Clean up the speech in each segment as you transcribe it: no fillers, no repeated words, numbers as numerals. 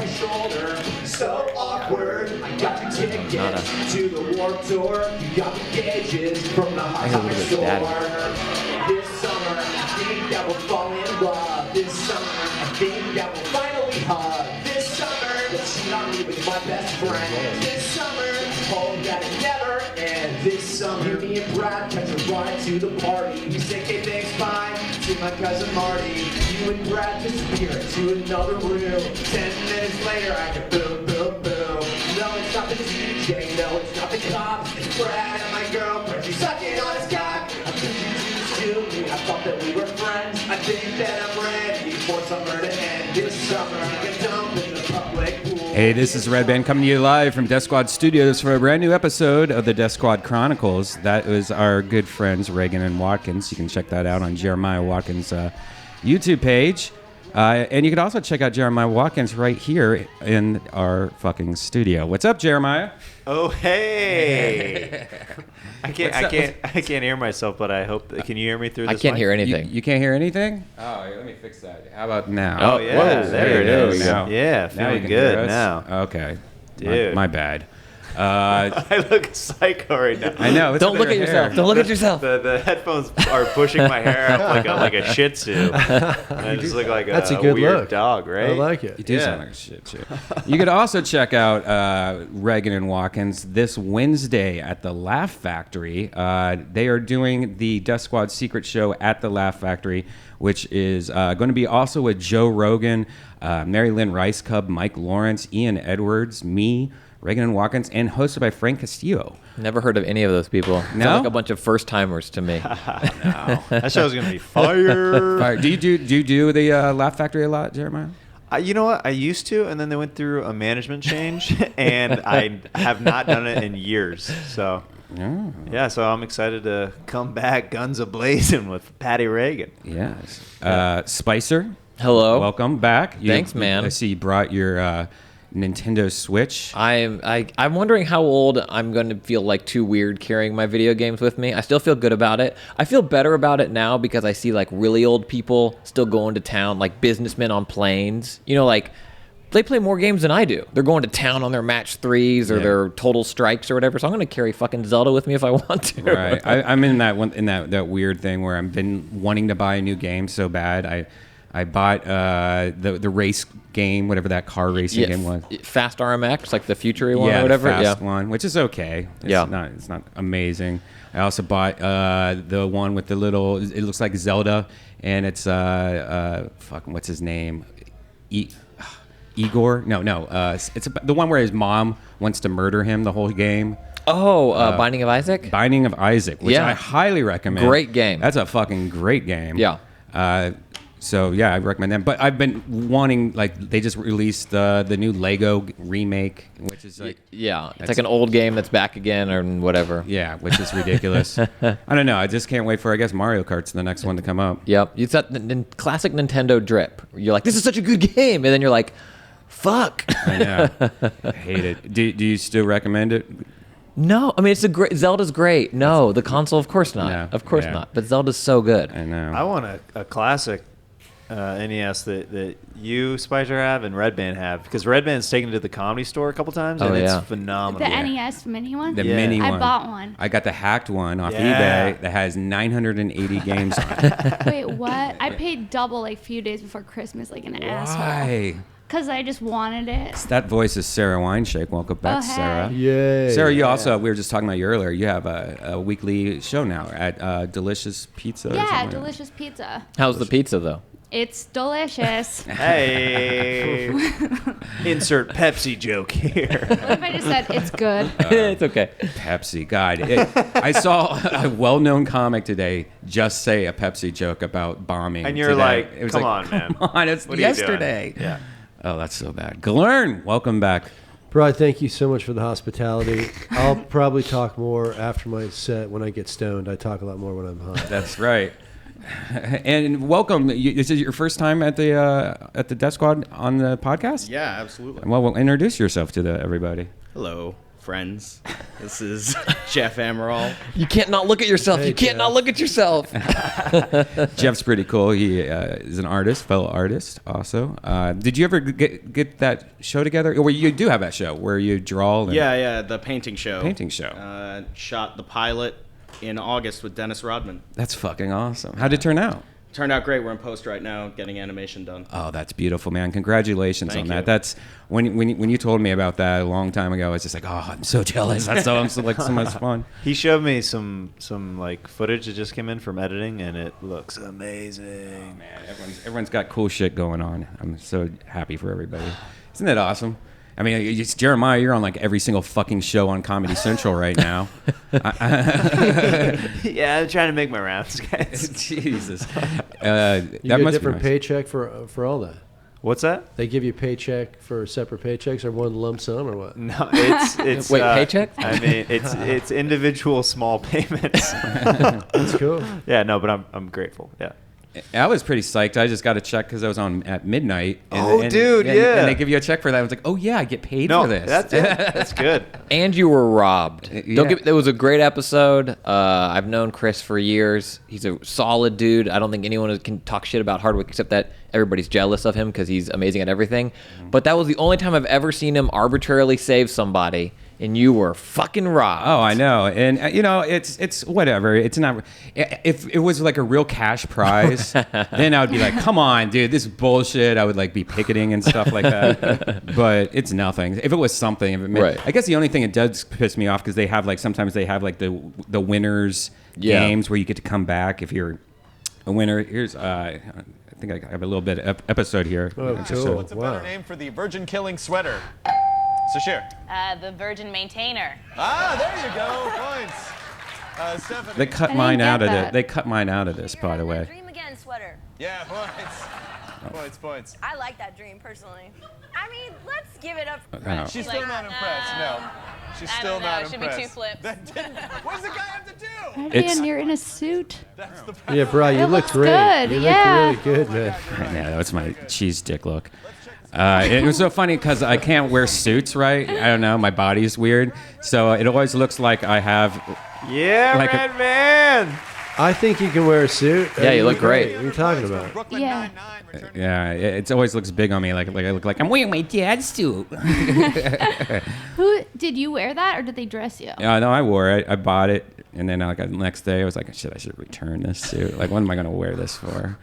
my shoulder. So awkward. I got your tickets to the Warped Tour. You got the gauges from the hot topic store. This summer, I think that we'll fall in love. This summer, I think that we'll finally hug. This summer, let's cheat on me with my best friend. This summer, hope that it never ends. This summer, me and Brad catch a ride to the party. We say, hey, thanks, bye, to my cousin Marty. You and Brad disappear into another room. 10 minutes later, I can boom, boom, boom. No, it's not the DJ, no, it's not the cops. It's Brad and my girlfriend. She's sucking on his cock. I think you to me. I thought that we were friends. I think that I'm ready for summer to end. This summer, I can dump in the public pool. Hey, this is Red Band coming to you live from Deathsquad Studios for a brand new episode of the Deathsquad Chronicles. That was our good friends Reagan and Watkins. You can check that out on Jeremiah Watkins' YouTube page. And you can also check out Jeremiah Watkins right here in our fucking studio. What's up, Jeremiah? Oh, hey! I can't hear myself, but I hope. Can you hear me through this? I can't mic? hear anything. You can't hear anything? Oh, let me fix that. How about now? Oh yeah, Whoa, there it is. Now. Yeah, Now you feeling can good hear us? now. Okay, Dude. my bad. I look psycho right now. I know. Don't look at yourself. Don't look at yourself. The headphones are pushing my hair up like a Shih Tzu. And I just look like That's a good weird look. dog, right? I like it. You do sound like a shit too. You could also check out Reagan and Watkins this Wednesday at the Laugh Factory. They are doing the Deathsquad Secret Show at the Laugh Factory, which is going to be also with Joe Rogan, Mary Lynn Rice Cub, Mike Lawrence, Ian Edwards, me, Reagan and Watkins, and hosted by Frank Castillo. Never heard of any of those people. No? Sound like a bunch of first timers to me. No. That show's gonna be fire. All right, do you do the Laugh Factory a lot, Jeremiah? You know what? I used to, and then they went through a management change, and I have not done it in years. So, yeah, so I'm excited to come back guns a-blazing with Patty Reagan. Yes. Spicer. Hello. Welcome back. Thanks, man. I see you brought your Nintendo Switch. I'm wondering how old I'm going to feel like too weird carrying my video games with me. I still feel good about it. I feel better about it now because I see like really old people still going to town, like businessmen on planes. You know, like they play more games than I do. They're going to town on their match 3s or their total strikes or whatever. So I'm going to carry fucking Zelda with me if I want to. Right. I'm in that weird thing where I've been wanting to buy a new game so bad. I bought the race game, whatever that car racing game was. Fast RMX, like the Futury one or whatever. The fast one, which is okay. It's not amazing. I also bought the one with the little. It looks like Zelda, and it's fucking what's his name? Igor? No. It's the one where his mom wants to murder him the whole game. Binding of Isaac? Binding of Isaac, which I highly recommend. Great game. That's a fucking great game. Yeah. So yeah, I recommend that. But I've been wanting, like, they just released the new Lego remake, which is like it's like an old game that's back again or whatever. Yeah, which is ridiculous. I don't know. I just can't wait for, I guess, Mario Kart's the next one to come up. Yep, it's that classic Nintendo drip. You're like, this is such a good game, and then you're like, fuck. I know. I hate it. Do you still recommend it? No, I mean Zelda's great. No, the console, of course not. Yeah, of course not. But Zelda's so good. I know. I want a classic NES that you, Spicer, have and Red Band have, because Red Band's taken it to the Comedy Store a couple times, and it's phenomenal. The NES mini one? The mini one. I bought one. I got the hacked one off eBay that has 980 games on it. Wait, what? I paid double like a few days before Christmas like an asshole. Why? Because I just wanted it. That voice is Sarah Wineshake. Welcome back, hey. Sarah. Yay. Sarah, you also, we were just talking about you earlier, you have a weekly show now at Delicious Pizza. Yeah, Delicious Pizza. How's the pizza, though? It's delicious. Hey, insert Pepsi joke here. What if I just said it's good? It's okay. Pepsi, God. I saw a well-known comic today just say a Pepsi joke about bombing. And you're today. like, It was come like, on, man. Come on, it's What are you doing? yesterday. Yeah. Oh, that's so bad. Galern, welcome back. Bro, thank you so much for the hospitality. I'll probably talk more after my set when I get stoned. I talk a lot more when I'm high. That's right. And welcome. Is it your first time at the Death Squad on the podcast? Yeah, absolutely. Well, introduce yourself to everybody. Hello. friends. This is Jeff Amaral. You can't not look at yourself. Hey, You can't not Jeff. look at yourself. Jeff's pretty cool. He is an artist, fellow artist also. Did you ever get that show together? Or you do have that show where you draw? And Yeah, the painting show. Painting show. Shot the pilot in August with Dennis Rodman. That's fucking awesome. How'd it turn out? Turned out great. We're in post right now, getting animation done. Oh, that's beautiful, man. Congratulations Thank on that. you. That's when you told me about that a long time ago, I was just like, oh, I'm so jealous. That's so much fun. He showed me some like footage that just came in from editing, and it looks amazing. Man, everyone's got cool shit going on. I'm so happy for everybody. Isn't that awesome? I mean, it's Jeremiah, you're on like every single fucking show on Comedy Central right now. Yeah, I'm trying to make my rounds, guys. Jesus. You That get a must be different nice. paycheck for all that. What's that? They give you a paycheck for separate paychecks or one lump sum or what? No, it's Wait, paycheck? I mean, it's individual small payments. That's cool. Yeah, no, but I'm grateful. Yeah. I was pretty psyched. I just got a check because I was on at midnight. Oh, dude, yeah. And they give you a check for that. I was like, oh, yeah, I get paid No, for this. that's it. That's good. And you were robbed. Yeah. It was a great episode. I've known Chris for years. He's a solid dude. I don't think anyone can talk shit about Hardwick except that everybody's jealous of him because he's amazing at everything. But that was the only time I've ever seen him arbitrarily save somebody, and you were fucking robbed. Oh, I know, and it's whatever. It's not. If it was like a real cash prize, then I would be like, "Come on, dude, this is bullshit." I would like be picketing and stuff like that. But it's nothing. If it was something, if it meant, Right. I guess the only thing it does piss me off because they have like sometimes they have like the winners Yeah. games where you get to come back if you're a winner. Here's I think I have a little bit of episode here. Oh, Just cool. so- What's a Wow. better name for the virgin killing sweater? Sashir. The Virgin Maintainer. Ah, there you go. Points. Stephanie. They cut I didn't mine get out of that. They cut mine out of this, by the way. Dream Again sweater. Yeah, points. Points. I like that dream personally. I mean, let's give it up. Oh. She's still not impressed. No. She's I still don't know. not It should be impressed. two flips. What does the guy have to do? It's- Man, you're in a suit. That's the Yeah, bro, you It look looks great. good, You yeah. look really good, man. Yeah, that's my cheese dick look. It was so funny because I can't wear suits, right? I don't know, my body's weird, so it always looks like I have. Yeah, Like a- Red Man. I think you can wear a suit. Yeah, you look great. What are you talking about? Brooklyn Yeah. Nine-Nine returning. Yeah, it always looks big on me, like I look like I'm wearing my dad's suit. Who did you wear that, or did they dress you? Yeah, no, I wore it. I bought it, and then like the next day, I was like, shit, I should return this suit. Like, what am I gonna wear this for?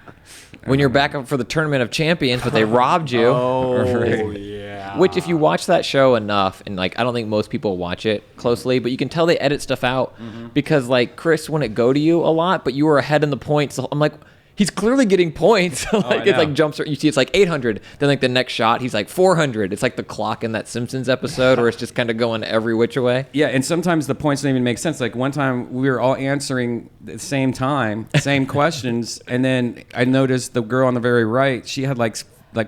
When you're back up for the Tournament of Champions, but they robbed you. Oh, yeah. Which, if you watch that show enough, and like, I don't think most people watch it closely, but you can tell they edit stuff out because, like, Chris wouldn't go to you a lot, but you were ahead in the points. So I'm like, he's clearly getting points. I Like, it's know. like jumps. You see, it's like 800. Then like the next shot, he's like 400. It's like the clock in that Simpsons episode, where it's just kind of going every which way. Yeah, and sometimes the points don't even make sense. Like one time we were all answering at the same time, same questions, and then I noticed the girl on the very right, she had like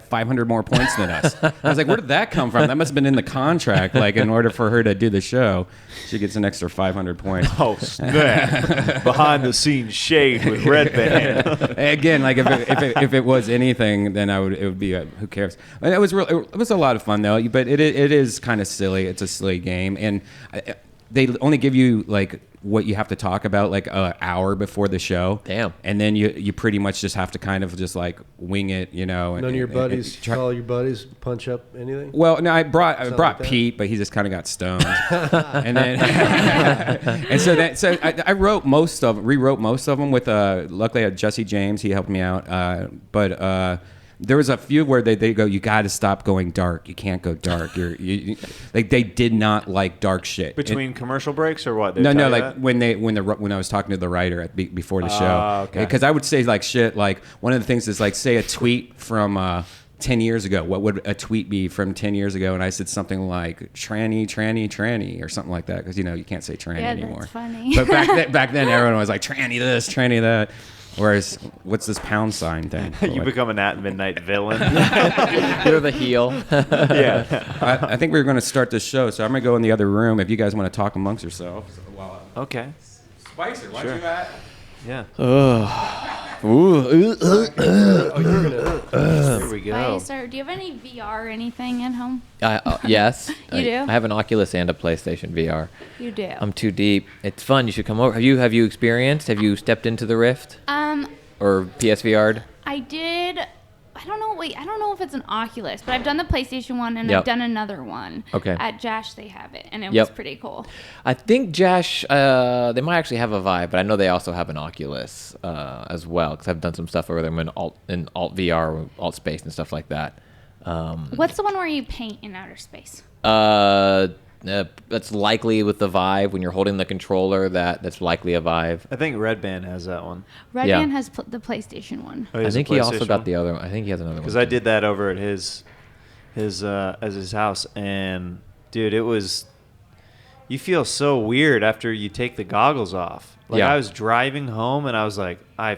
500 more points than us. I was like, where did that come from? That must have been in the contract. Like in order for her to do the show, she gets an extra 500 points. Oh, snap. Behind the scenes shade with Red Man. Again, like if it was anything, then it would be who cares? And it was it was a lot of fun though. But it is kind of silly. It's a silly game, and they only give you like what you have to talk about like an hour before the show. Damn. And then you pretty much just have to kind of just like wing it, you know. None of your buddies, try- call your buddies, punch up anything? Well, no, I brought like that? Pete, but he just kind of got stoned, and then and so I rewrote most of them with luckily I had Jesse James, he helped me out, but there was a few where they go, you got to stop going dark, you can't go dark, you like they did not like dark shit Between commercial breaks or what? They no, tell no, you like that? when I was talking to the writer before the Oh, show, okay. because I would say like shit. Like one of the things is like say a tweet from 10 years ago. What would a tweet be from 10 years ago? And I said something like tranny or something like that because you can't say tranny Yeah, anymore. that's funny. But back then everyone was like tranny this, tranny that. Whereas what's this pound sign thing? You become an at midnight villain. You're the heel. Yeah. I think we're going to start this show, so I'm going to go in the other room if you guys want to talk amongst yourselves. Okay. Spicer, why Sure. don't you at? Yeah. Ooh. Oh, you're gonna. There we go. Spice, or do you have any VR or anything at home? Yes. You do? I have an Oculus and a PlayStation VR. You do. I'm too deep. It's fun. You should come over. Have you experienced? Have you stepped into the Rift or PSVR'd? I did. I don't know. Wait, I don't know if it's an Oculus, but I've done the PlayStation one and Yep. I've done another one. Okay. At Jash, they have it, and it Yep. was pretty cool. I think Jash, they might actually have a Vive, but I know they also have an Oculus as well because I've done some stuff over them in Alt VR, Alt Space, and stuff like that. What's the one where you paint in outer space? That's likely with the Vive when you're holding the controller. That's likely a Vive. I think Red Band has that one. Red Yeah. Band has the PlayStation one. Oh, I has think a he also PlayStation got one? the other. I think he has another one. Because I did that over at his house, and dude, it was. You feel so weird after you take the goggles off. Like Yeah. I was driving home, and I was like, I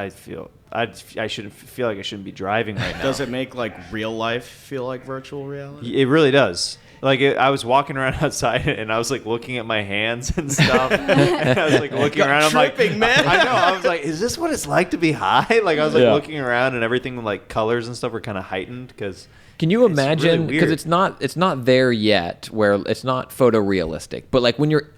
shouldn't feel like I shouldn't be driving right now. Does it make like real life feel like virtual reality? It really does. Like I was walking around outside, and I was like looking at my hands and stuff. And I was like looking around. I'm like, tripping, man. I know. I was like, is this what it's like to be high? Like I was like Yeah. looking around, and everything like colors and stuff were kind of heightened because. Can you It's imagine? really Because weird. it's not there yet, where it's not photorealistic. But like when you're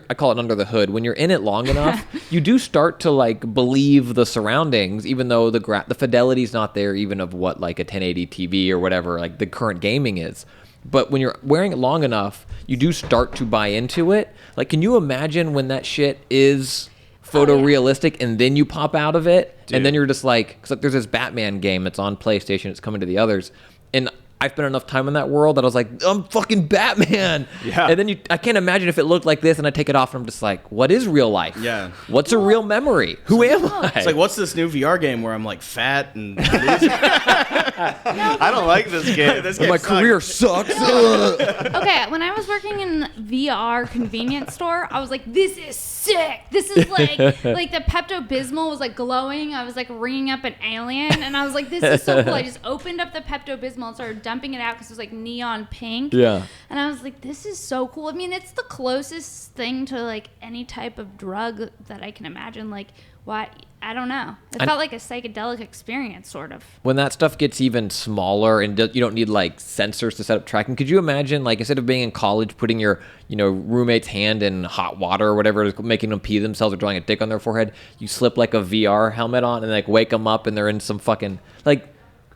I call it under the hood. When you're in it long enough, you do start to like believe the surroundings, even though the fidelity's not there, even of what like a 1080 TV or whatever like the current gaming is. But when you're wearing it long enough, you do start to buy into it. Like, can you imagine when that shit is photorealistic and then you pop out of it and then Dude. you're just like, cause like there's this Batman game that's on PlayStation. It's coming to the others. And I spent enough time in that world that I was like, I'm fucking Batman. Yeah. And then I can't imagine if it looked like this and I take it off and I'm just like, what is real life? Yeah. What's a real memory? Who am I? It's like, what's this new VR game where I'm like fat and losing? I don't like this game. This My game sucks. career sucks. Okay, when I was working in VR convenience store, I was like, this is sick. This is like the Pepto-Bismol was like glowing. I was like ringing up an alien, and I was like, this is so cool. I just opened up the Pepto-Bismol and started dumping it out because it was like neon pink. Yeah. And I was like, this is so cool. I mean, it's the closest thing to like any type of drug that I can imagine. Like, what? I don't know. It felt like a psychedelic experience, sort of. When that stuff gets even smaller and you don't need like sensors to set up tracking, could you imagine like instead of being in college putting your roommate's hand in hot water or whatever, making them pee themselves or drawing a dick on their forehead, you slip like a VR helmet on and like wake them up and they're in some fucking like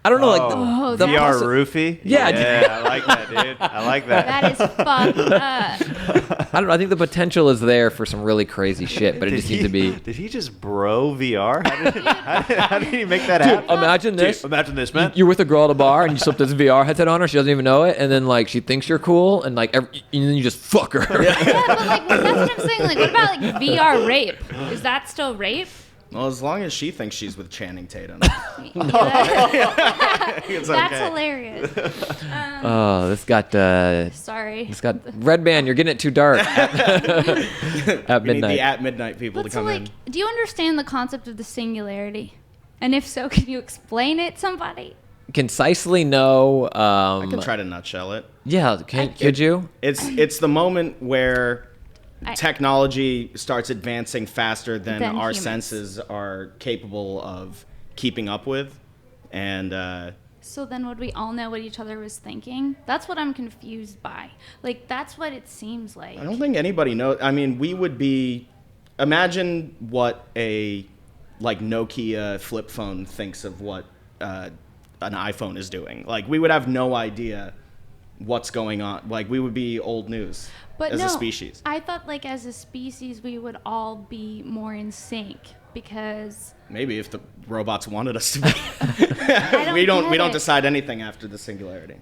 I don't know like the VR roofie. Yeah, I like that, dude. I like that. That is fucked up. I don't know. I think the potential is there for some really crazy shit, but it just needs to be. Did he just bro VR? How did he make that happen? Imagine this. Imagine this, man. You're with a girl at a bar and you slip this VR headset on her. She doesn't even know it, and then like she thinks you're cool, and like and then you just fuck her. Yeah, but like that's what I'm saying. Like, what about like VR rape? Is that still rape? Well, as long as she thinks she's with Channing Tatum. It's That's okay. hilarious. Oh, this got Sorry. this got Red Band. You're getting it too dark at We need midnight. the at midnight people But to so, come like, in. do you understand the concept of the singularity? And if so, can you explain it to somebody? Concisely, no. I can try to nutshell it. Yeah, could you? It's the moment where I- technology starts advancing faster than Than our humans. senses are capable of keeping up with, and So then would we all know what each other was thinking? That's what I'm confused by. Like, that's what it seems like. I don't think anybody knows. I mean, we would be. Imagine what a like Nokia flip phone thinks of what an iPhone is doing. Like, we would have no idea what's going on. Like, we would be old news But as no, a species. I thought, like, as a species, we would all be more in sync because Maybe if the robots wanted us to be. I we don't get it. decide anything after the singularity.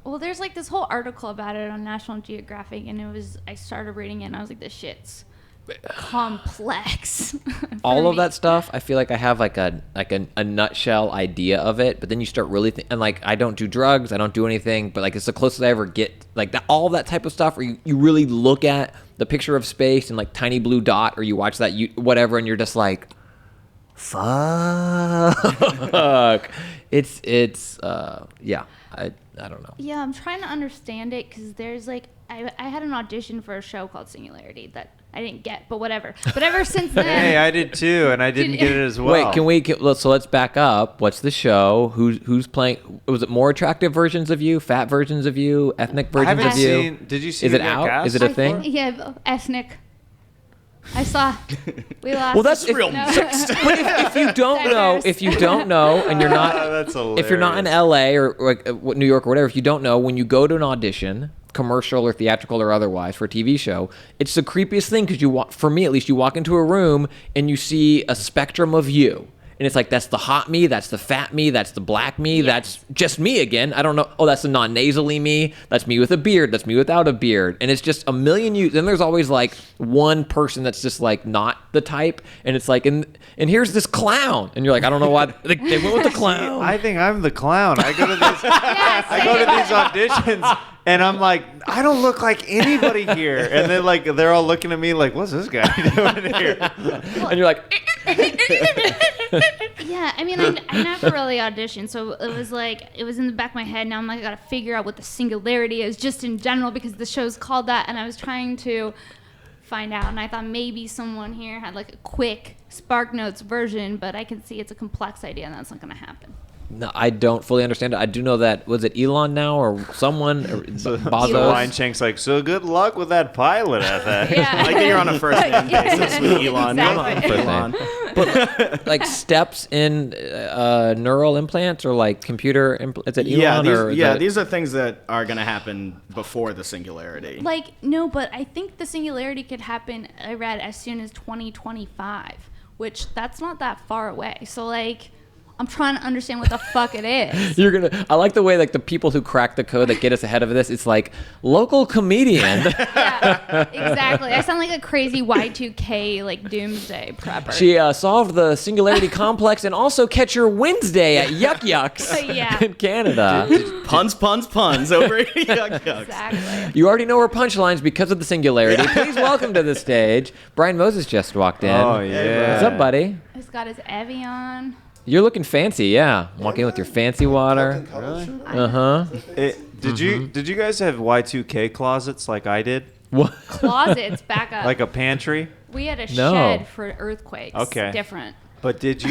Well, there's like this whole article about it on National Geographic, and I started reading it, and I was like, this shit's complex. All for of me. that stuff, I feel like I have like a nutshell idea of it, but then you start really and like I don't do drugs, I don't do anything, but like it's the closest I ever get like that, all that type of stuff where you really look at the picture of space and like tiny blue dot, or you watch that whatever, and you're just like, fuck. It's yeah. I don't know. Yeah, I'm trying to understand it because there's like I had an audition for a show called Singularity that I didn't get, but whatever. But ever since then, Hey, I did too, and I didn't get it as well. Wait, let's back up. What's the show? Who's playing? Was it more attractive versions of you, fat versions of you, ethnic I versions haven't of you? seen. Did you see? Is it out? Cast? Is it a thing? Yeah, ethnic. I saw. We lost. Well, that's real No. mixed. But if you don't know, and you're not, That's if you're not in LA or like New York or whatever, if you don't know, when you go to an audition, commercial or theatrical or otherwise for a TV show, it's the creepiest thing because for me at least, you walk into a room and you see a spectrum of you. And it's like, that's the hot me, that's the fat me, that's the black me, that's just me again. I don't know. Oh, that's the non-nasally me. That's me with a beard. That's me without a beard. And it's just a million you. Then there's always like one person that's just like not the type. And it's like, and here's this clown. And you're like, I don't know why they went with the clown. I think I'm the clown. I go to these. I go to these auditions. And I'm like, I don't look like anybody here. And then like they're all looking at me like, what's this guy doing here? And you're like, Yeah, I mean, I never really auditioned, so it was in the back of my head. Now I'm like, I gotta figure out what the Singularity is, just in general, because the show's called that, and I was trying to find out, and I thought maybe someone here had like a quick Spark Notes version, but I can see it's a complex idea, and that's not gonna happen. no, I don't fully understand it. I do know that, was it Elon now or someone? Or So Bezos? Wine Shank's like, so good luck with that pilot, I think. Yeah. Like that you're on a first name basis with Elon. Exactly. Elon. Like steps in neural implants or like computer implants? Is it Elon These are things that are going to happen before the Singularity. Like, no, but I think the Singularity could happen, I read, as soon as 2025, which that's not that far away. So, like, I'm trying to understand what the fuck it is. I like the way like the people who crack the code that get us ahead of this. It's like local comedian. Yeah, exactly. I sound like a crazy Y2K like doomsday prepper. She solved the Singularity Complex and also Catcher Wednesday at Yuck Yucks Yeah. in Canada. Puns over here. Yuck, yucks. Exactly. You already know her punchlines because of the Singularity. Please welcome to the stage. Brian Moses just walked in. Oh, yeah. What's up, buddy? He's got his Evian. You're looking fancy, yeah. Walking in with your fancy water. Really? Uh-huh. Did you guys have Y2K closets like I did? What? Closets, back up. Like a pantry? We had a No. shed for earthquakes. Okay. Different. But did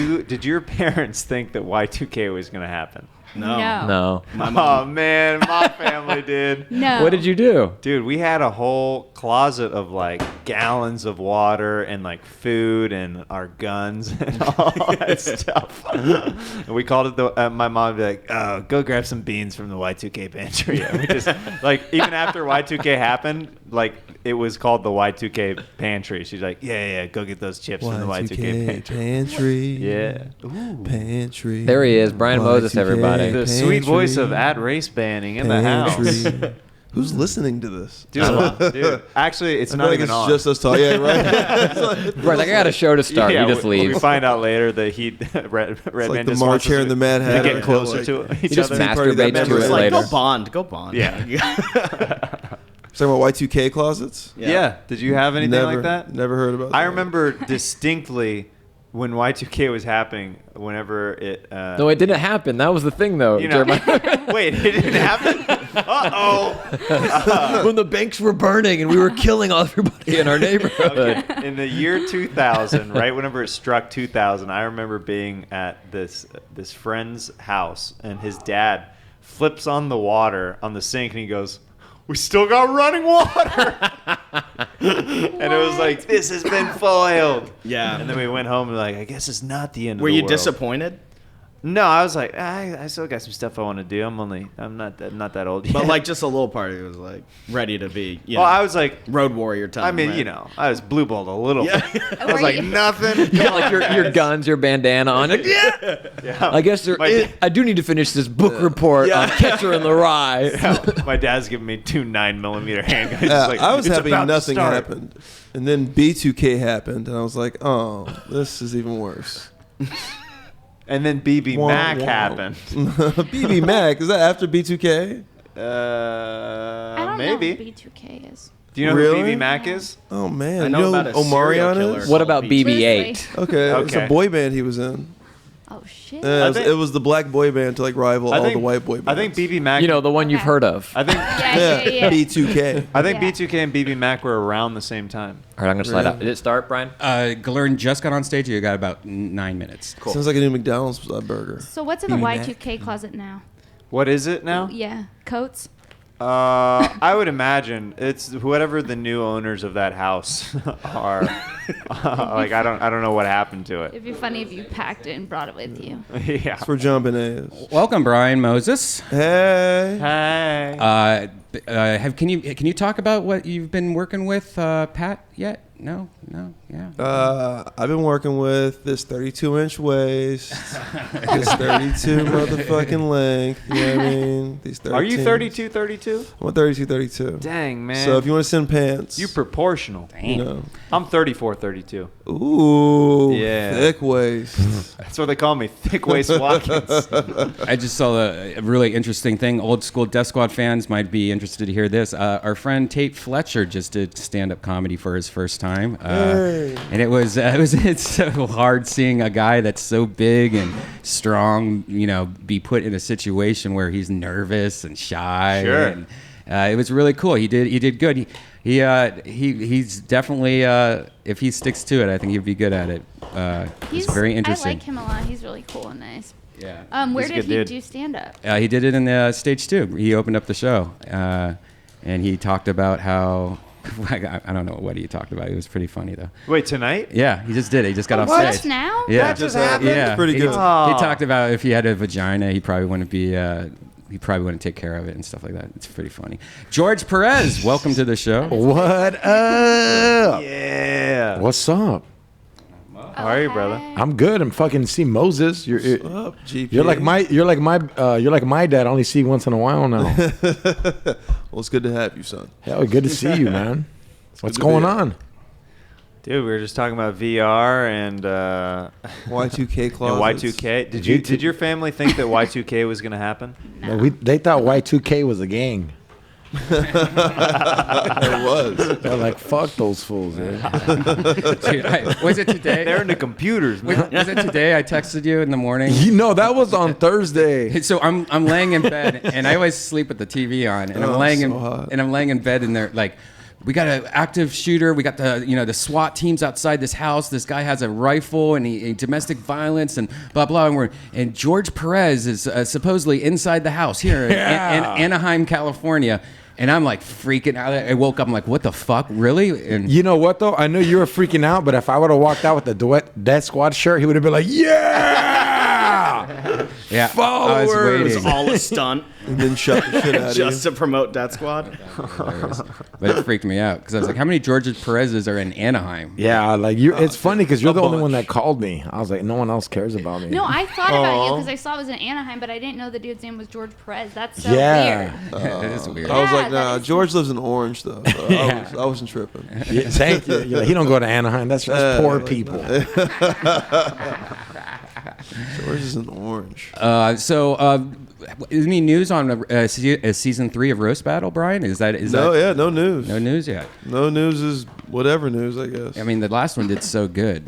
your parents think that Y2K was going to happen? No. No. Oh man, my family did. No. What did you do? Dude, we had a whole closet of like gallons of water and like food and our guns and all that stuff. And we called it my mom would be like, "Oh, go grab some beans from the Y2K pantry." And we just like even after Y2K happened, like it was called the Y2K pantry. She's like, "Yeah, go get those chips from the Y2K pantry." Yeah. Pantry. There he is, Brian Moses, everybody. The sweet voice of at race banning in the house. Who's listening to this? Dude, actually, it's I not feel like even it's on. just us talking. Yeah, right. Right, like I got a show to start. Yeah, you just we leave. find out later that red It's man like the just March wants us Hare and the Mad to Hatter. get closer Like, to He each just other. masturbates to memory. it Like, later. Go bond. Yeah. Talking about Y2K closets? Yeah. Did you have anything Never, like that? Never heard about that. I remember distinctly when Y2K was happening. Whenever it. No, it didn't happen. That was the thing, though. You know, Jeremiah. wait, it didn't happen. When the banks were burning and we were killing everybody in our neighborhood. Okay. In the year 2000, right whenever it struck 2000, I remember being at this friend's house, and his dad flips on the water on the sink, and he goes, "We still got running water." And it was like, this has been foiled. Yeah. And then we went home and like, I guess it's not the end of Were the you world. disappointed? No, I was like, I still got some stuff I want to do. I'm not that old yet. But like just a little part of it was like ready to be, well, I was like, road warrior time. I mean, right? you know, I was blue balled a little bit. I was Were like, you- nothing. Yeah, like your guns, your bandana on. Like, Yeah. I guess I do need to finish this book report on Catcher in the Rye. My dad's giving me 2 9mm handguns. He's like, I was "It's happy about to nothing start." happened. And then B2K happened, and I was like, oh, this is even worse. And then BB Wah, Mac wah. happened. BB Mac, is that after B2K? I don't Maybe. know what B2K is. Do you know Really? who BB Mac is? Oh, man. I know you know about a who Omarion serial killer. is? What about Beach. BB-8? Okay, it's Okay. a boy band he was in. Oh shit. It was the black boy band to like rival all the white boy bands. I think BB Mac. You know, the one you've heard of. I think. Yeah. B2K. I think Yeah. B2K and BB Mac were around the same time. All right, I'm gonna slide out. Did it start, Brian? Galern just got on stage. You got about 9 minutes. Cool. Sounds like a new McDonald's burger. So what's in the Y2K closet now? What is it now? Yeah, coats. I would imagine it's whatever the new owners of that house are. Like I don't know what happened to it. It'd be funny if you packed it and brought it with you. Yeah. That's where John Benet is. Welcome, Brian Moses. Hey. Hey. Can you talk about what you've been working with Pat yet? No, yeah. I've been working with this 32-inch waist, this 32 motherfucking length. You know what I mean? These 13s. Are you 32? I'm 32. Dang, man. So if you want to send pants, you proportional. you know. I'm 32. Ooh, Yeah. thick waist. That's what they call me, thick waist Watkins. I just saw a really interesting thing. Old school Deathsquad fans might be interested to hear this. Our friend Tate Fletcher just did stand-up comedy for his first time, and it's so hard seeing a guy that's so big and strong, be put in a situation where he's nervous and shy. Sure. And, it was really cool. He did good. He's definitely if he sticks to it, I think he'd be good at it. It's very interesting. I like him a lot. He's really cool and nice. Yeah. Where He's a did good he dude. do stand up? He did it in the stage 2. He opened up the show, and he talked about how I don't know what he talked about. It was pretty funny though. Wait, tonight? Yeah, he just did it. He just got off Just stage. now? Yeah, That just happened? Yeah, Pretty he, good. He Oh. talked about if he had a vagina, he probably wouldn't be. He probably wouldn't take care of it and stuff like that. It's pretty funny. George Perez, welcome to the show. What up? Yeah. What's up? How are you, brother? I'm good. I'm fucking see Moses. You're What's up, GP? you're like my dad. I only see you once in a while now. Well, it's good to have you, son. Hell, good to see you, man. What's good to going be on? Dude, we were just talking about VR and Y2K and closets. Y2K. Did your family think that Y2K was gonna happen? No, they thought Y2K was a gang. It was. They're like, fuck those fools, man. Dude, was it today? They're into computers, man. Was it today? I texted you in the morning. You know, that was on Thursday. So I'm laying in bed, and I always sleep with the TV on, and I'm laying in bed, and they're like, we got an active shooter. We got the SWAT teams outside this house. This guy has a rifle and he domestic violence and blah blah. And George Perez is supposedly inside the house here in Anaheim, California. And I'm like freaking out. I woke up. I'm like, what the fuck, really? And You know what though? I know you were freaking out, but if I would have walked out with the Deathsquad shirt, he would have been like, yeah. yeah, Followers. I was It was waiting. all a stunt And then shut the shit out of you. just to promote Deathsquad. But it freaked me out because I was like, how many George Perez's are in Anaheim? Yeah, like you. It's funny because you're the only one that called me. I was like, no one else cares about me. No, I thought about you because I saw it was in Anaheim, but I didn't know the dude's name was George Perez. That's so Yeah. weird. It is weird. I was Yeah, like, nah, that is- George lives in Orange, though. So I wasn't tripping. Yeah, thank you. You're like, he don't go to Anaheim. That's poor people. George is in Orange. Any news on season 3 of Roast Battle, Brian? Is that No news. no news yet? No news is whatever news, I guess. I mean, the last one did so good,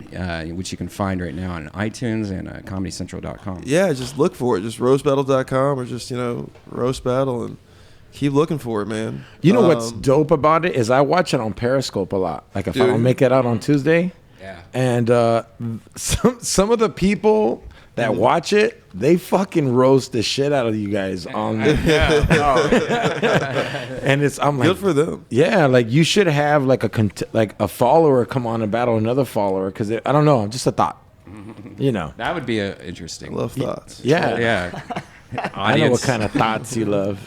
which you can find right now on iTunes and ComedyCentral.com. Yeah, just look for it. Just roastbattle.com or just, Roast Battle and keep looking for it, man. You know what's dope about it is I watch it on Periscope a lot. Like if I don't make it out on Tuesday, Yeah. and some of the people that watch it, they fucking roast the shit out of you guys on the and I'm like, Good for them. yeah, like you should have like a follower come on and battle another follower because I don't know, just a thought, That would be interesting. Love thoughts. yeah, Yeah. I know what kind of thoughts you love.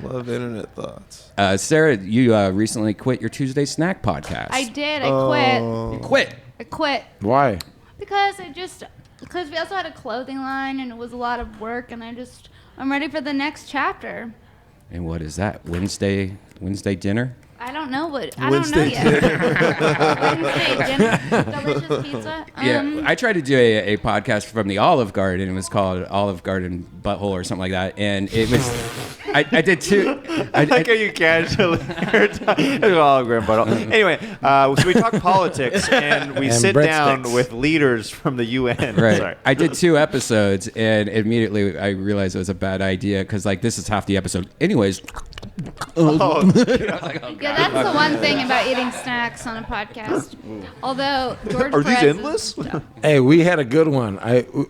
Love internet thoughts. Sarah, you recently quit your Tuesday Snack podcast. I did. I quit. You quit. I quit Why? because we also had a clothing line and it was a lot of work, and I'm ready for the next chapter. And what is that? Wednesday dinner? I don't know Wednesday yet. Wednesday dinner, delicious pizza. Yeah, I tried to do a podcast from the Olive Garden. It was called Olive Garden Butthole or something like that. And it was, I did two. I like how you casually hologram bottle. Anyway, so we talk politics and we And sit down breadsticks. with leaders from the UN. Right. Sorry. I did 2 episodes, and immediately I realized it was a bad idea because, like, this is half the episode. Anyways, Oh, Yeah, that's the one thing about eating snacks on a podcast. Although George Are these Perez endless? Hey, we had a good one.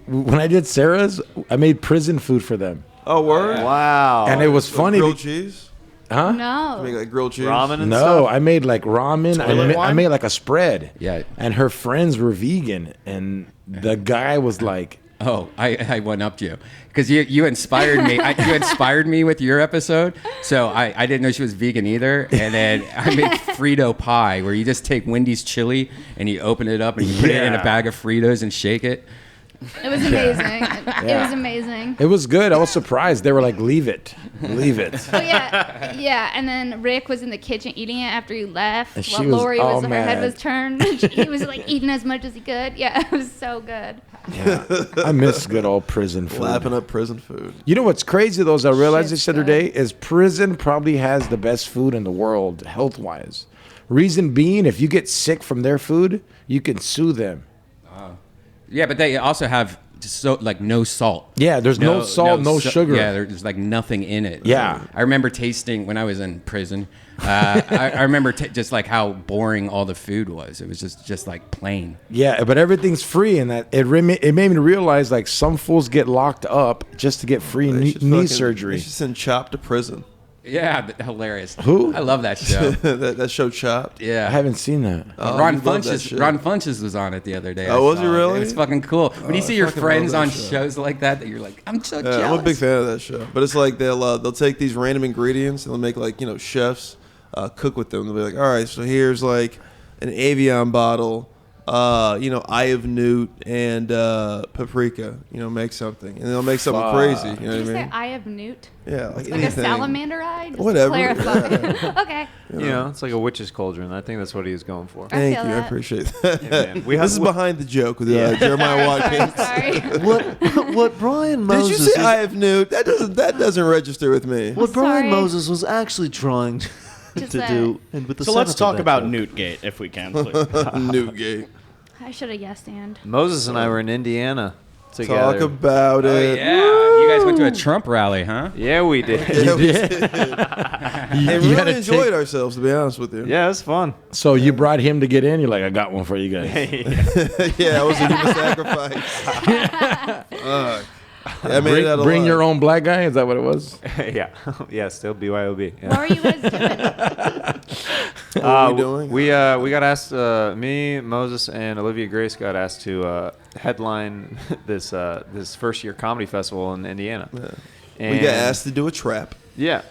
When I did Sarah's, I made prison food for them, Oh, word. wow. and it was funny. Grilled cheese. Huh? No. Make like grilled cheese. Ramen and No, stuff. I made like ramen. Toilet I wine? made like a spread. Yeah. And her friends were vegan, and the guy was like, oh, I one upped you because you inspired me. You inspired me with your episode, so I didn't know she was vegan either. And then I made Frito pie, where you just take Wendy's chili and you open it up and you put it in a bag of Fritos and shake it. It was amazing. It was amazing. it was good. I was surprised. They were like, leave it. Leave it. Oh yeah, yeah. And then Rick was in the kitchen eating it after you left. And she While was Lori all was, her head mad. was turned. He was like eating as much as he could. Yeah, it was so good. I miss good old prison food. Lapping up prison food. You know what's crazy though is I realized Shit's this other day is prison probably has the best food in the world health wise. Reason being, if you get sick from their food, you can sue them. Yeah, but they also have just no salt. Yeah, there's no salt, no sugar. Yeah, there's like nothing in it. Yeah. I remember tasting when I was in prison. I remember just like how boring all the food was. It was just like plain. Yeah, but everything's free, and that it made me realize like some fools get locked up just to get free They should knee fucking- surgery. They should send Chop to prison. Yeah, hilarious. Who? I love that show. that show Chopped. Yeah. I haven't seen that. Oh, Ron you love that Funches. shit. Ron Funches was on it the other day. Oh, was he saw it. really? It was fucking cool. When you Oh, see I your fucking friends love on that show. shows like that you're like, I'm so jealous. I'm a big fan of that show. But it's like they'll take these random ingredients and they'll make like chefs cook with them. They'll be like, all right, so here's like an Avion bottle, eye of newt and paprika. Make something, and they'll make something crazy. You know Did what you I say mean? eye of newt? Yeah, like Like anything. a salamander eye? Just Whatever, To clarify. Okay. It's like a witch's cauldron. I think that's what he was going for. Thank feel you, I that. appreciate that. man. This is behind the joke with Jeremiah Watkins. Sorry. What Brian Did you say eye of newt? That doesn't register with me. What Brian Sorry. Moses was actually trying Just that. and with the So let's talk about Newtgate if we can, please. Newtgate. I should have yes and. Moses and I were in Indiana together. Talk about Oh, it. yeah. You guys went to a Trump rally, huh? Yeah, we did. Yeah, we did. You We gotta really enjoyed take- ourselves, to be honest with you. Yeah, it was fun. So you brought him to get in. You're like, I got one for you guys. Yeah, I was a human sacrifice. I made it out Bring alive. your own black guy. Is that what it was? yeah, still BYOB. Yeah. What were you guys doing? What are we doing? We got asked. Me, Moses, and Olivia Grace got asked to headline this first year comedy festival in Indiana. Yeah. And We got asked to do a trap. Yeah.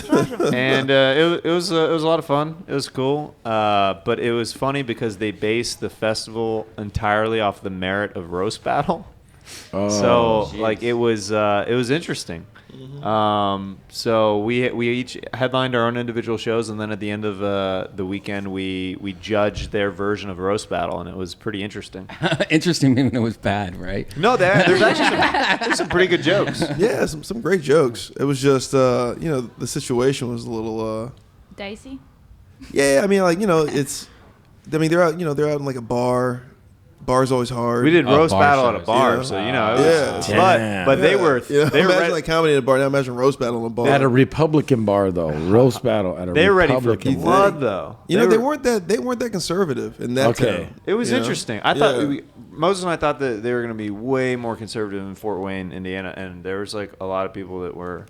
And it was a lot of fun. It was cool, but it was funny because they based the festival entirely off the merit of roast battle. So like it was interesting. So we each headlined our own individual shows, and then at the end of the weekend, we judged their version of roast battle, and it was pretty interesting. Interesting, even though it was bad, right? No, there's actually there's some pretty good jokes. Yeah, some great jokes. It was just the situation was a little Dicey. yeah. I mean, like it's. I mean, they're out in like a bar. Bar's always hard. We did roast bar battle at a shows. bar, Yeah. so it was, Damn. but they were they were imagine ready, like comedy at a bar. Now imagine roast battle in a bar. At a Republican bar, though. Roast battle at a they were ready for Republican blood bar. though. they weren't that conservative in that Okay. town. It was you know? interesting. I thought Moses and I thought that they were going to be way more conservative in Fort Wayne, Indiana, and there was like a lot of people that were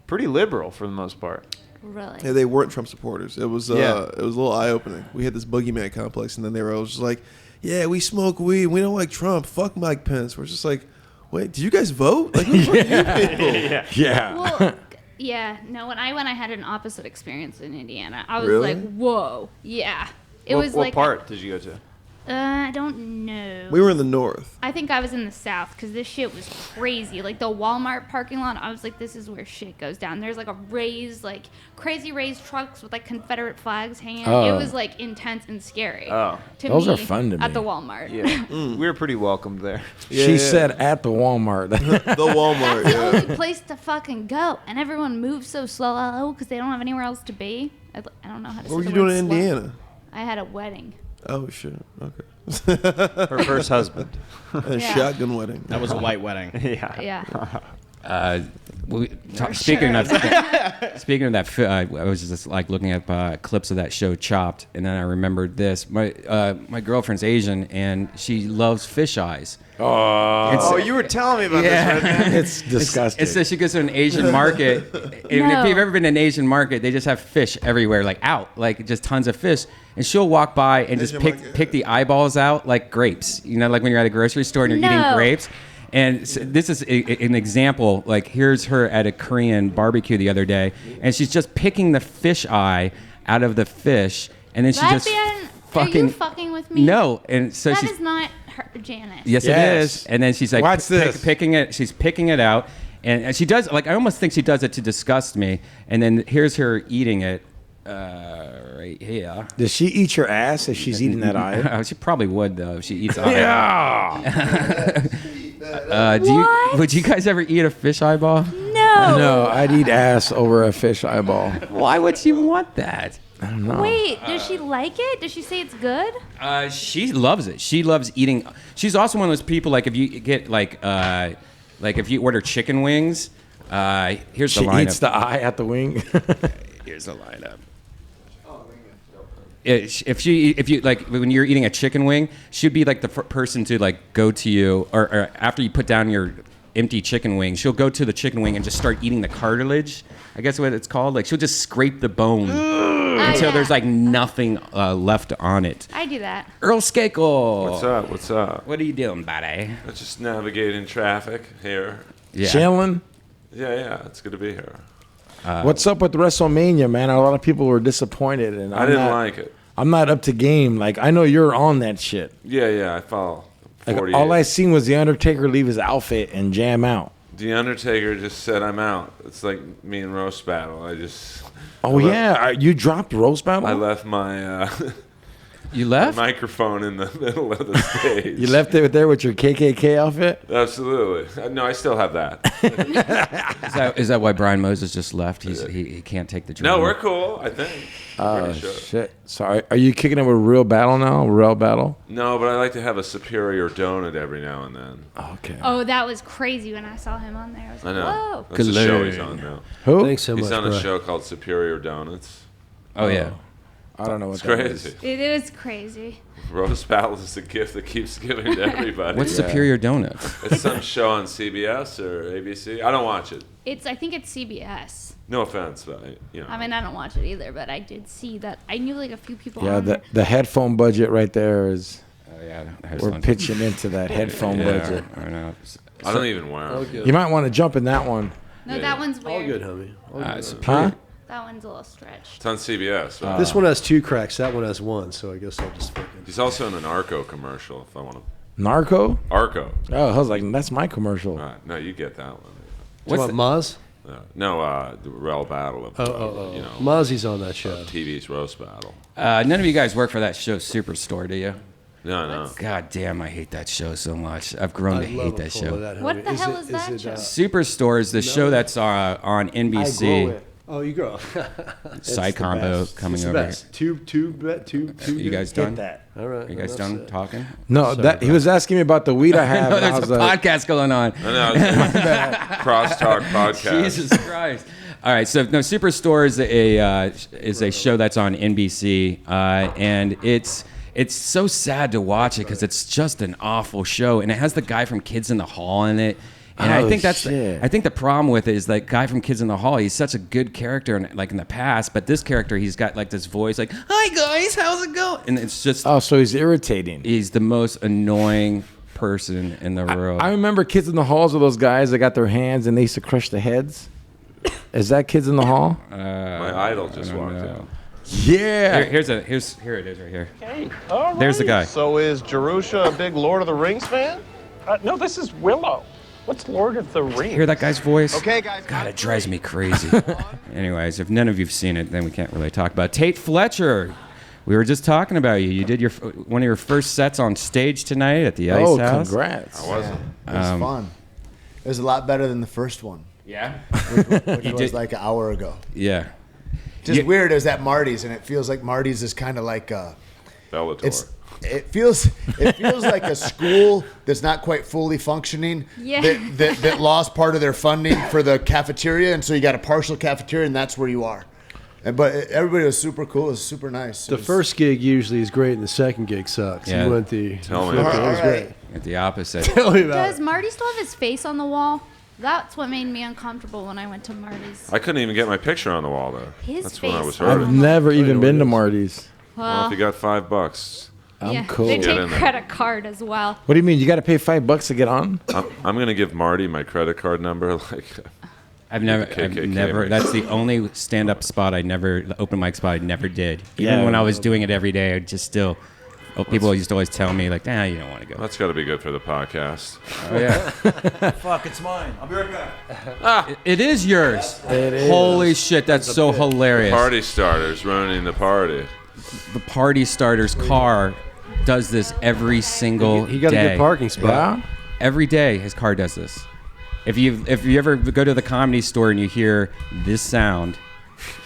pretty liberal for the most part. Really? Yeah, they weren't Trump supporters. It was Yeah. it was a little eye opening. We had this boogeyman complex, and then they were all just like, "Yeah, we smoke weed. We don't like Trump. Fuck Mike Pence." We're just like, "Wait, did you guys vote? Like, who the fuck are you people?" Yeah. Well, yeah. No, when I went, I had an opposite experience in Indiana. I was Really? like, whoa, yeah. It What was like part did you go to? I don't know. We were in the north. I think I was in the south because this shit was crazy. Like the Walmart parking lot, I was like, this is where shit goes down. There's like a raised, like crazy raised trucks with like Confederate flags hanging. Oh. It was like intense and scary. Oh. To Those me, are fun to at me. the Walmart. Yeah, we were pretty welcomed there. She said at the Walmart. The Walmart. That's the Yeah. only place to fucking go, and everyone moves so slow because they don't have anywhere else to be. I don't know how to. What were say you the word doing in slow. Indiana? I had a wedding. Oh shit. Okay. Her first husband. A Yeah. shotgun wedding. That was a white wedding. Yeah. Yeah. Speaking of that, I was just like looking at clips of that show Chopped, and then I remembered this. My girlfriend's Asian, and she loves fish eyes. Oh, you were telling me about this, right, man? It's disgusting. It says she goes to an Asian market. If you've ever been to an Asian market, they just have fish everywhere, like out, like just tons of fish. And she'll walk by and just pick the eyeballs out like grapes. You know, like when you're at a grocery store and you're eating grapes. And so this is an example. Like here's her at a Korean barbecue the other day, and she's just picking the fish eye out of the fish, and then she just are you fucking with me? No, and so that she's is not her, Janice. Yes, it is. And then she's like, Watch this. picking it. She's picking it out, and she does. Like I almost think she does it to disgust me. And then here's her eating it, right here. Does she eat your ass if she's eating that eye? She probably would though if she eats. Yeah. Would you guys ever eat a fish eyeball? No. No, I'd eat ass over a fish eyeball. Why would she want that? I don't know. Wait, does she like it? Does she say it's good? She loves it. She loves eating. She's also one of those people. Like if you get like if you order chicken wings, here's She the lineup. eats the eye at the wing. Here's the lineup. If you like when you're eating a chicken wing, she'd be like the person to like go to you, or after you put down your empty chicken wing, she'll go to the chicken wing and just start eating the cartilage. I guess what it's called. Like she'll just scrape the bone until there's like nothing left on it. I do that. Earl Skakel. What's up? What's up? What are you doing, buddy? I'm just navigating traffic here. Yeah. Chilling. Yeah, it's good to be here. What's up with WrestleMania, man? A lot of people were disappointed, and I didn't like it. I'm not up to game. Like I know you're on that shit. Yeah, I follow. Like, all I seen was the Undertaker leave his outfit and jam out. The Undertaker just said, "I'm out." It's like me and Roast Battle. Oh yeah, you dropped Roast Battle. I left my. You left? Microphone in the middle of the stage. You left it there with your KKK outfit? Absolutely. No, I still have that. Is that why Brian Moses just left? He can't take the drama. No, we're cool, I think. Oh, shit. Sorry. Are you kicking it with Real Battle now? Real Battle? No, but I like to have a superior donut every now and then. Okay. Oh, that was crazy when I saw him on there. I was I like, know. whoa. That's the show he's on now. Who? Thanks so He's much, on a bro. show called Superior Donuts. Oh, yeah. I don't know what It's that crazy. is. It is crazy. Roast Battle is a gift that keeps giving to everybody. What's Superior Donuts? It's some show on CBS or ABC. I don't watch it. I think it's CBS. No offense, but I mean, I don't watch it either, but I did see that. I knew like a few people. Yeah, on the headphone budget right there is. Oh yeah, we're pitching into that headphone budget. I know. I don't even wear them. You might want to jump in that one. No, that one's weird. All good, homie. All good. Superior. Huh? That one's a little stretched. It's on CBS. Right? This one has 2 cracks. That one has 1. So I guess I'll just fucking. He's also in an Arco commercial. If I want to. Narco? Arco. Oh, I was like, that's my commercial. No, you get that one. What's Maz? No, the Real Battle of. You know, Mozzie's on that show. TV's Roast Battle. None of you guys work for that show Superstore, do you? No. God damn, I hate that show so much. I've grown to hate that show. What the hell is that show? Superstore is the show that's on NBC. Oh, you grow. Side combo coming over. Best. Two. You guys done? All right. You guys done talking? No, he was asking me about the weed I have. No, and I there's was a like, podcast going on. I know. Crosstalk podcast. Jesus Christ. All right, so no, Superstore is a show that's on NBC, and it's so sad to watch it because it's just an awful show, and it has the guy from Kids in the Hall in it. And I think I think the problem with it is that guy from Kids in the Hall. He's such a good character, in the past. But this character, he's got like this voice, like, "Hi guys, how's it going?" And it's just so he's irritating. He's the most annoying person in the world. I remember Kids in the Halls are those guys that got their hands and they used to crush the heads. Is that Kids in the Hall? My idol just walked in. Yeah. Here it is right here. Hey, all right. There's the guy. So is Jerusha a big Lord of the Rings fan? No, this is Willow. What's Lord of the Rings? Hear that guy's voice? Okay, guys. God, it drives me crazy. Anyways, if none of you've seen it, then we can't really talk about it. Tate Fletcher. We were just talking about you. You did one of your first sets on stage tonight at the Ice House. Congrats. I wasn't. It was fun. It was a lot better than the first one. Yeah? Which was like an hour ago. Yeah. Just weird. It was at Marty's, and it feels like Marty's is kind of like Bellator. It feels like a school that's not quite fully functioning. Yeah. That lost part of their funding for the cafeteria, and so you got a partial cafeteria, and that's where you are. But everybody was super cool. It was super nice. The first gig usually is great, and the second gig sucks. Yeah. You went the Tell me it about was it. great. At the opposite. Tell me about Does it. Marty still have his face on the wall? That's what made me uncomfortable when I went to Marty's. I couldn't even get my picture on the wall though. His That's when I face was on I've hurting. never even been to Marty's. Well, if you got $5, yeah, cool. They Get take in there. credit card as well. What do you mean? You got to pay $5 to get on? I'm gonna give Marty my credit card number. Like, I've never, KKK. that's the only stand-up spot the open mic spot I never did. Even Yeah. when I was doing it every day, I just still, people used to always tell me, like, you don't want to go. that's got to be good for the podcast. Oh, yeah. Fuck, it's mine. I'll be right back. It is yours. It is. Holy shit, that's so hilarious. Party starters ruining the party. The party starter's car does this every single He got a day. good parking spot. Yeah. Every day, his car does this. If you ever go to the Comedy Store and you hear this sound,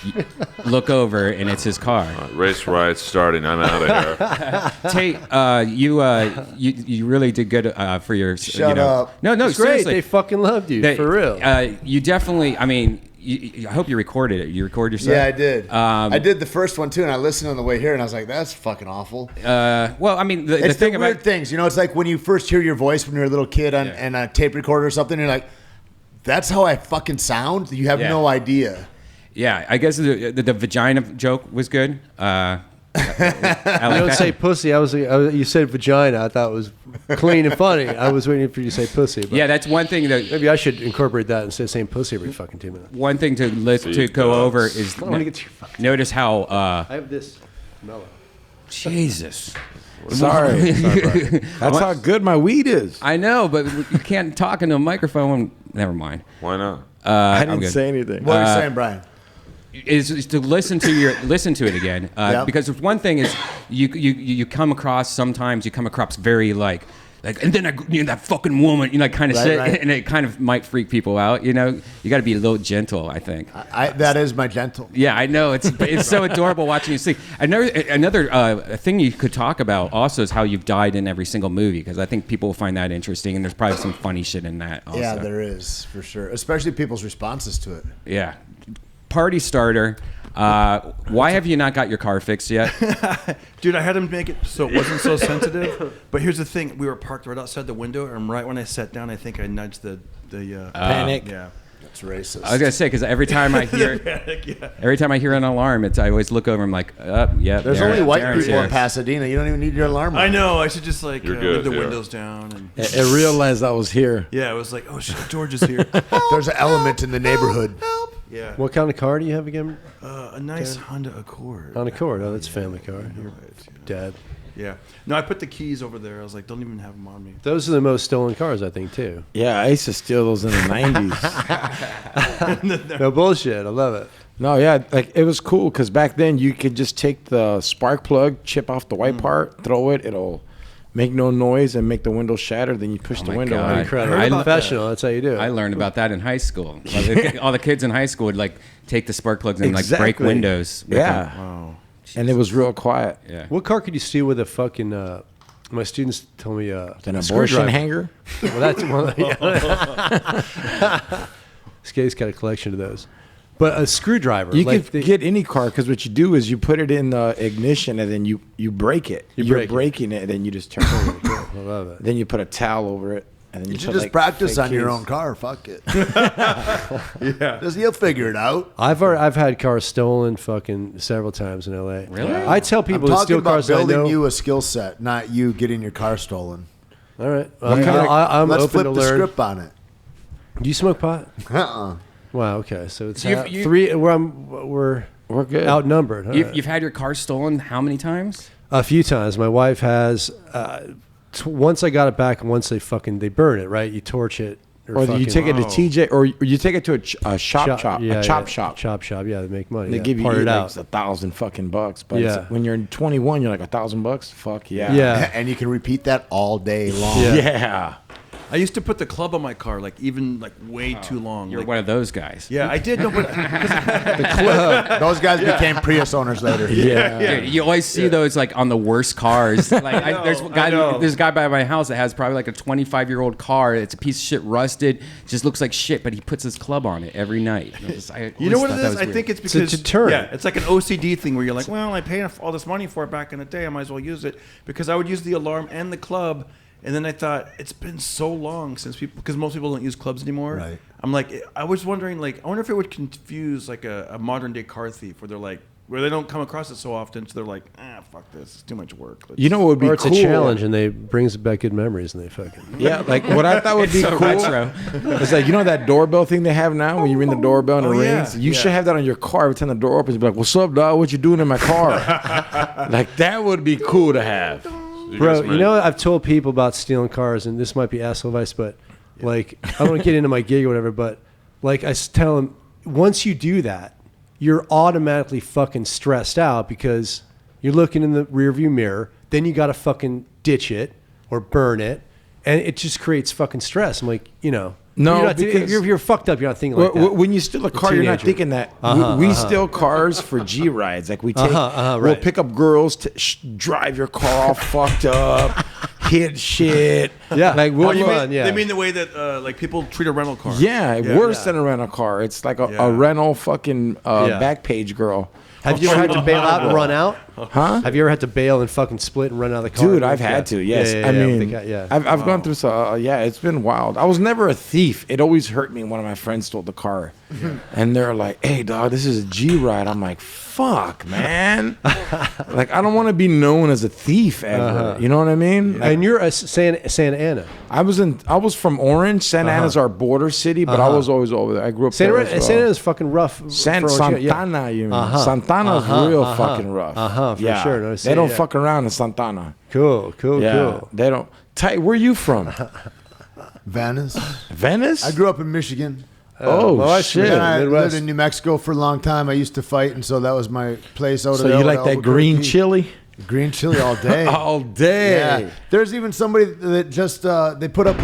you look over and it's his car. Race riots starting. I'm out of here. Tate, you really did good for your. Shut up. No, It's great. seriously. They fucking loved you, for real. You definitely. I mean, I hope you recorded it. You record yourself? Yeah, I did. I did the first one too, and I listened on the way here, and I was like, "That's fucking awful." Well, I mean, the It's thing the about weird things, you know. It's like when you first hear your voice when you're a little kid on a tape recorder or something. You're like, "That's how I fucking sound." You have no idea. Yeah, I guess the vagina joke was good. I don't say pussy. You said vagina. I thought it was clean and funny. I was waiting for you to say pussy. But yeah, that's one thing that maybe I should incorporate that instead of saying pussy every fucking 2 minutes. one thing to go over is I wanna get to your fucking- notice how. I have this mellow. Jesus. Sorry. That's how good my weed is. I know, but you can't talk into a microphone. Never mind. Why not? I I'm didn't good. say anything. What are you saying, Brian? Is to listen to it again because one thing is you come across very like and then that fucking woman kind of Right, shit right. and it kind of might freak people out, you got to be a little gentle, I think. That is my gentle. Yeah, I know it's so adorable watching you sing. Another thing you could talk about also is how you've died in every single movie, because I think people will find that interesting, and there's probably some funny shit in that also. Yeah, there is for sure, especially people's responses to it. Yeah. Party starter. Why have you not got your car fixed yet? Dude, I had him make it so it wasn't so sensitive. But here's the thing: we were parked right outside the window, and right when I sat down, I think I nudged the panic. Yeah, that's racist. I was gonna say, because every time I hear an alarm, I always look over. I'm like, yeah. There's only white people in Pasadena. You don't even need your alarm. I know. I should just You're good leave the here. windows down. And I realized I was here. yeah, it was like, oh shit, George is here. There's an element in the neighborhood. Yeah. What kind of car do you have again? A nice Honda Accord. On Accord. Oh, that's a family car. Your dad. Yeah. No, I put the keys over there. I was like, don't even have them on me. Those are the most stolen cars, I think, too. Yeah, I used to steal those in the 90s. No bullshit. I love it. No, yeah, like it was cool because back then you could just take the spark plug, chip off the white part, throw it, it'll make no noise and make the window shatter. Then you push the window out. Incredible. Professional. That's how you do it. I learned about that in high school. All the kids in high school would take the spark plugs and break Exactly. windows. with Yeah. them. Wow. And it was real quiet. Yeah. What car could you steal with a fucking? My students told me An a abortion screwdriver. hanger? Well, that's one. Skate's got a collection of those, but a screwdriver. You could get any car because what you do is you put it in the ignition and then you break it. You're breaking it and then you just turn it. I love it. Then you put a towel over it. And then You you should put, just like, practice fake on your keys. own car. Fuck it. Yeah. You'll figure it out. I've had cars stolen fucking several times in L.A. Really? I tell people I'm to talking steal about cars that I building know. you a skill set, not you getting your car stolen. All right. I'm I'm Let's open flip to the learn. script on it. Do you smoke pot? Uh-uh. Wow. Okay. So it's You- three. We're We're good. Outnumbered. Huh? You've had your car stolen how many times? A few times. My wife has. Once I got it back, and once they burn it, right? You torch it. Or you take it to TJ, or you take it to a chop shop. Yeah, they make money. They give you part it out. $1,000 But when you're 21, you're like $1,000. Fuck yeah. Yeah. And you can repeat that all day long. Yeah. I used to put the club on my car, like even like way too long. You're like, one of those guys. Yeah, I did. No, but The club. Those guys became Prius owners later. Dude, you always see those like on the worst cars. Like there's a guy by my house that has probably like a 25-year-old car. It's a piece of shit, rusted, just looks like shit, but he puts his club on it every night. You know what it is? I think it's because it's a deterrent. Yeah, it's like an OCD thing where you're like, well, I paid all this money for it back in the day. I might as well use it because I would use the alarm and the club. And then I thought, it's been so long since because most people don't use clubs anymore. Right. I'm like, I was wondering, like, I wonder if it would confuse like a modern day car thief where they're like, where they don't come across it so often, so they're like, fuck this, it's too much work. You know what would be or it's cool? a challenge, and they brings back good memories, and they fucking like what I thought would be so cool. retro. It's like that doorbell thing they have now when you ring the doorbell and it rings. You should have that on your car every time the door opens. Be like, "What's up, dog? What you doing in my car?" Like that would be cool to have. Bro, you know, I've told people about stealing cars, and this might be asshole advice, but like, I don't want to get into my gig or whatever, but like, I tell them, once you do that, you're automatically fucking stressed out because you're looking in the rearview mirror, then you got to fucking ditch it or burn it, and it just creates fucking stress. I'm like, you know. No, because you're fucked up. You're not thinking like that. When you steal a car, you're not thinking that. We steal cars for G rides. Like we take, we'll pick up girls to drive your car all fucked up, hit shit. Yeah, like we'll run. They mean the way that like people treat a rental car. Yeah, worse than a rental car. It's like a rental fucking back page girl. Have you ever had to bail out and run out? Huh? Have you ever had to bail and fucking split and run out of the car? Dude, I've had to. Yes, I mean, I've gone through. So it's been wild. I was never a thief. It always hurt me when one of my friends stole the car, and they're like, "Hey, dog, this is a G ride." I'm like, "Fuck, man!" Like I don't want to be known as a thief ever. You know what I mean? Like, and you're a Santa Ana. I was from Orange. Santa Ana's our border city, but I was always over there. I grew up there as well. Santa Ana's fucking rough. Santana, you mean? Santana's real fucking rough. For sure. No, they don't fuck around in Santana. Cool. They don't. Ty, where are you from? Venice. Venice? I grew up in Michigan. Shit. And I lived in New Mexico for a long time. I used to fight, and so that was my place out there. So you like that green chili? Green chili all day. All day. Yeah. There's even somebody that just they put up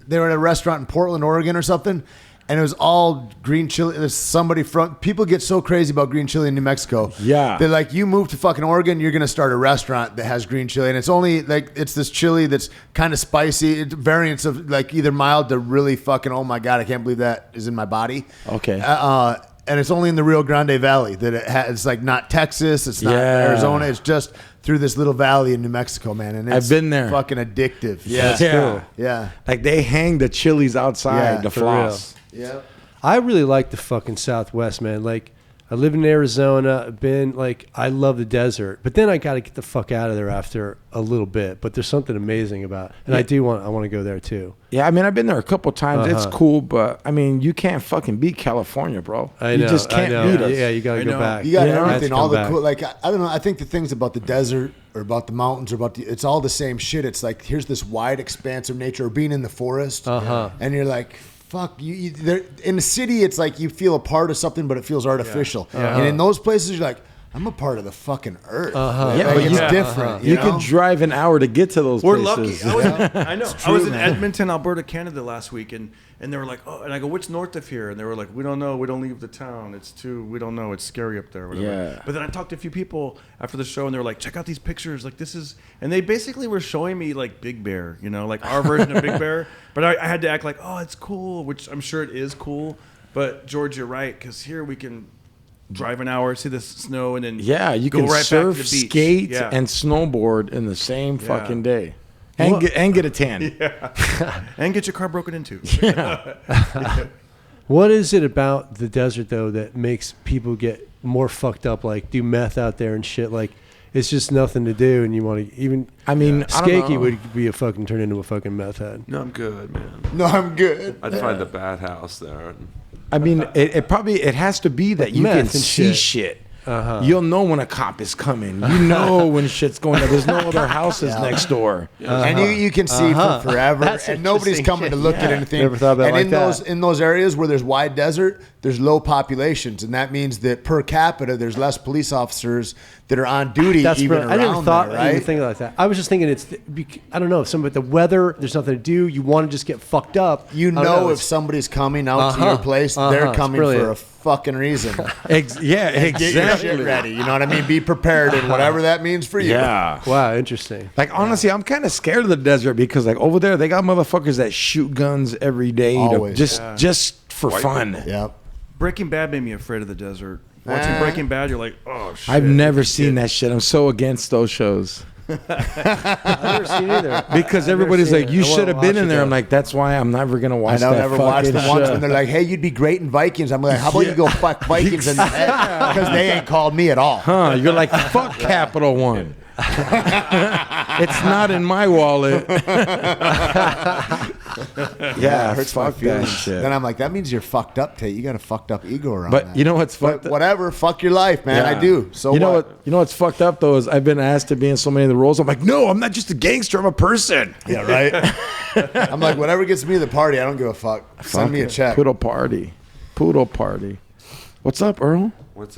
they were at a restaurant in Portland, Oregon or something, and it was all green chili. There's somebody people get so crazy about green chili in New Mexico. Yeah. They're like, you move to fucking Oregon, you're going to start a restaurant that has green chili. And it's only like, it's this chili that's kind of spicy. It's variants of like either mild to really fucking, oh my God, I can't believe that is in my body. Okay. And it's only in the Rio Grande Valley that it's like not Texas, it's not Arizona, it's just through this little valley in New Mexico, man. And it's I've been there. Fucking addictive. Yeah. Cool. Yeah. Like they hang the chilies outside the floss. Yeah. I really like the fucking Southwest, man. Like, I live in Arizona. I love the desert, but then I got to get the fuck out of there after a little bit. But there's something amazing about, and I want to go there too. Yeah, I mean, I've been there a couple times. It's cool, but I mean, you can't fucking beat California, bro. You just can't beat us. Yeah, you got to go back. You got everything, all the cool. Like, I don't know. I think the things about the desert or about the mountains or it's all the same shit. It's like here's this wide expanse of nature, or being in the forest, and you're like, fuck you. In the city, it's like you feel a part of something, but it feels artificial. And in those places, you're like, I'm a part of the fucking earth. Yeah, but it's different. You can drive an hour to get to those places. We're lucky. I know. I was in Edmonton, Alberta, Canada last week, and they were like, oh, and I go, what's north of here? And they were like, we don't know. We don't leave the town. We don't know. It's scary up there. Or whatever. Yeah. But then I talked to a few people after the show, and they were like, check out these pictures. Like this is, and they basically were showing me like Big Bear, like our version of Big Bear. But I had to act like, oh, it's cool, which I'm sure it is cool. But George, you're right, because here we can drive an hour, see the snow, and then you go can right surf, back to the beach. skate, and snowboard in the same fucking day, and get a tan, and get your car broken into. What is it about the desert though that makes people get more fucked up? Like do meth out there and shit. Like it's just nothing to do, and you want to even. I mean, Skakey would be turn into a fucking meth head. No, I'm good, man. No, I'm good. I'd find a bathhouse there. I mean, it has to be that you can see shit. you'll know when a cop is coming. You know when shit's going on. There's no other houses next door. And you can see for forever, and nobody's coming to look at anything. Never thought about it and like that. in those areas where there's wide desert, there's low populations, and that means that per capita, there's less police officers that are on duty. That's even brilliant. I never around thought there, right? even thinking like that. I was just thinking I don't know, some of the weather. There's nothing to do. You want to just get fucked up. You I don't know if it's- somebody's coming out to your place, they're It's coming brilliant. for a fucking reason. Yeah, Get your exactly. shit ready. You know what I mean? Be prepared in whatever that means for you. Yeah. Wow, interesting. Like honestly, I'm kind of scared of the desert because like over there they got motherfuckers that shoot guns every day Always. just for fun. Yep. Breaking Bad made me afraid of the desert. Watching Breaking Bad, you're like, oh shit. I've never seen that shit. I'm so against those shows. I've never seen either. Because I've everybody's never like, seen you it. I should wanna have been watch in it, there. though. I'm like, that's why I'm never gonna watch I that never watched fucking the ones show. when they're like, "Hey, you'd be great in Vikings." I'm like, "How about you go fuck Vikings in the head?" Because they ain't called me at all. Huh? You're like, fuck Capital One. It's not in my wallet. Yeah, it hurts my fuck that feelings. shit. Then I'm like, that means you're fucked up, Tate. You got a fucked up ego around But that. you know what's fucked But up? whatever, fuck your life, man. Yeah. I do. So you know what? You know what's fucked up though is I've been asked to be in so many of the roles. I'm like, no, I'm not just a gangster. I'm a person. Yeah, right. I'm like, whatever gets me to the party, I don't give a fuck. Send me a check. Poodle party. What's up, Earl?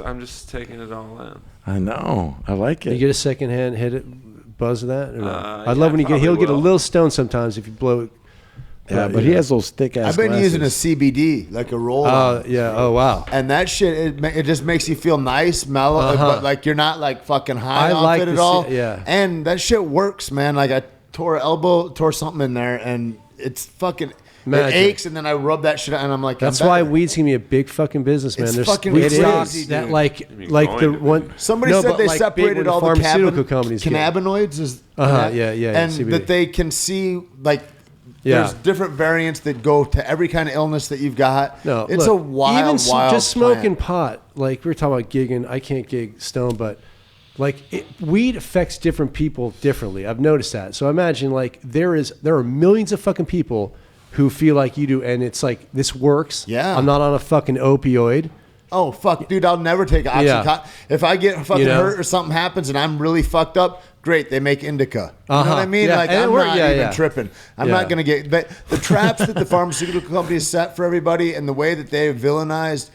I'm just taking it all in. I know. I like it. You get a secondhand hit it, buzz of that? Or no? I Yeah, love when you get. He'll probably get a will. little stoned sometimes if you blow it. Yeah, but he has those thick ass. I've been using a CBD, like a roll. Oh yeah. Oh wow. And that shit, it just makes you feel nice, mellow, but like you're not like fucking high I off like it at the all. yeah. And that shit works, man. Like I tore something in there, and it's fucking. Magic. It aches, and then I rub that shit, and I'm like, That's I'm why better. weed's gonna be a big fucking business, man. It's There's fucking weed crazy, stocks dude. that like going the to be. one. Somebody no, said but they like big separated when all the pharmaceutical companies. get- cannabinoids is yeah, and CBD. that they can see like there's different variants that go to every kind of illness that you've got. No, it's look, a wild, even wild just smoking plant. pot. Like we were talking about gigging. I can't gig stone, but like weed affects different people differently. I've noticed that. So I imagine like there are millions of fucking people who feel like you do, and it's like this works. Yeah. I'm not on a fucking opioid. Oh fuck, dude! I'll never take Oxycontin. Yeah. If I get fucking You know? hurt or something happens and I'm really fucked up, great. They make indica. You know what I mean? Yeah, Like and it I'm worked. not Yeah, even yeah. tripping. I'm Yeah. not gonna get the traps that the pharmaceutical companies set for everybody, and the way that they have villainized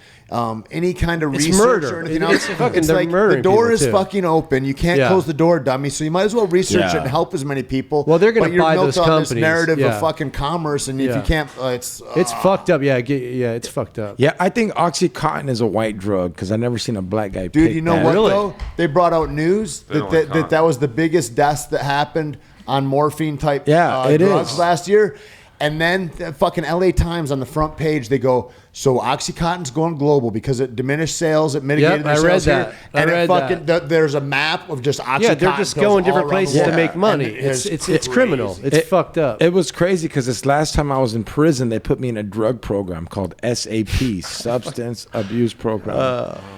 any kind of It's research murder. or anything It's else. fucking- It's they're like murdering the door people, is too. fucking open. You can't Yeah. close the door, dummy. So you might as well research it Yeah. and help as many people. Well, they're gonna but you're buy built those on companies. this narrative Yeah. of fucking commerce, and if Yeah. you can't, it's It's fucked up. Yeah, it's fucked up. Yeah, I think OxyContin is a white drug because I never seen a black guy. Dude, pick you know that. what Really? though? They brought out news They that don't like that was the biggest deaths that happened on morphine type Yeah, it drugs is. last year. And then the fucking LA Times on the front page, they go, so OxyContin's going global because it diminished sales, it mitigated Yep, their I read sales here. that. I And it read fucking, that. there's a map of just OxyContin. Yeah, they're just pills going different all around the places to world. make money. And It's criminal. It's fucked up. It was crazy because this last time I was in prison, they put me in a drug program called SAP, Substance Abuse Program.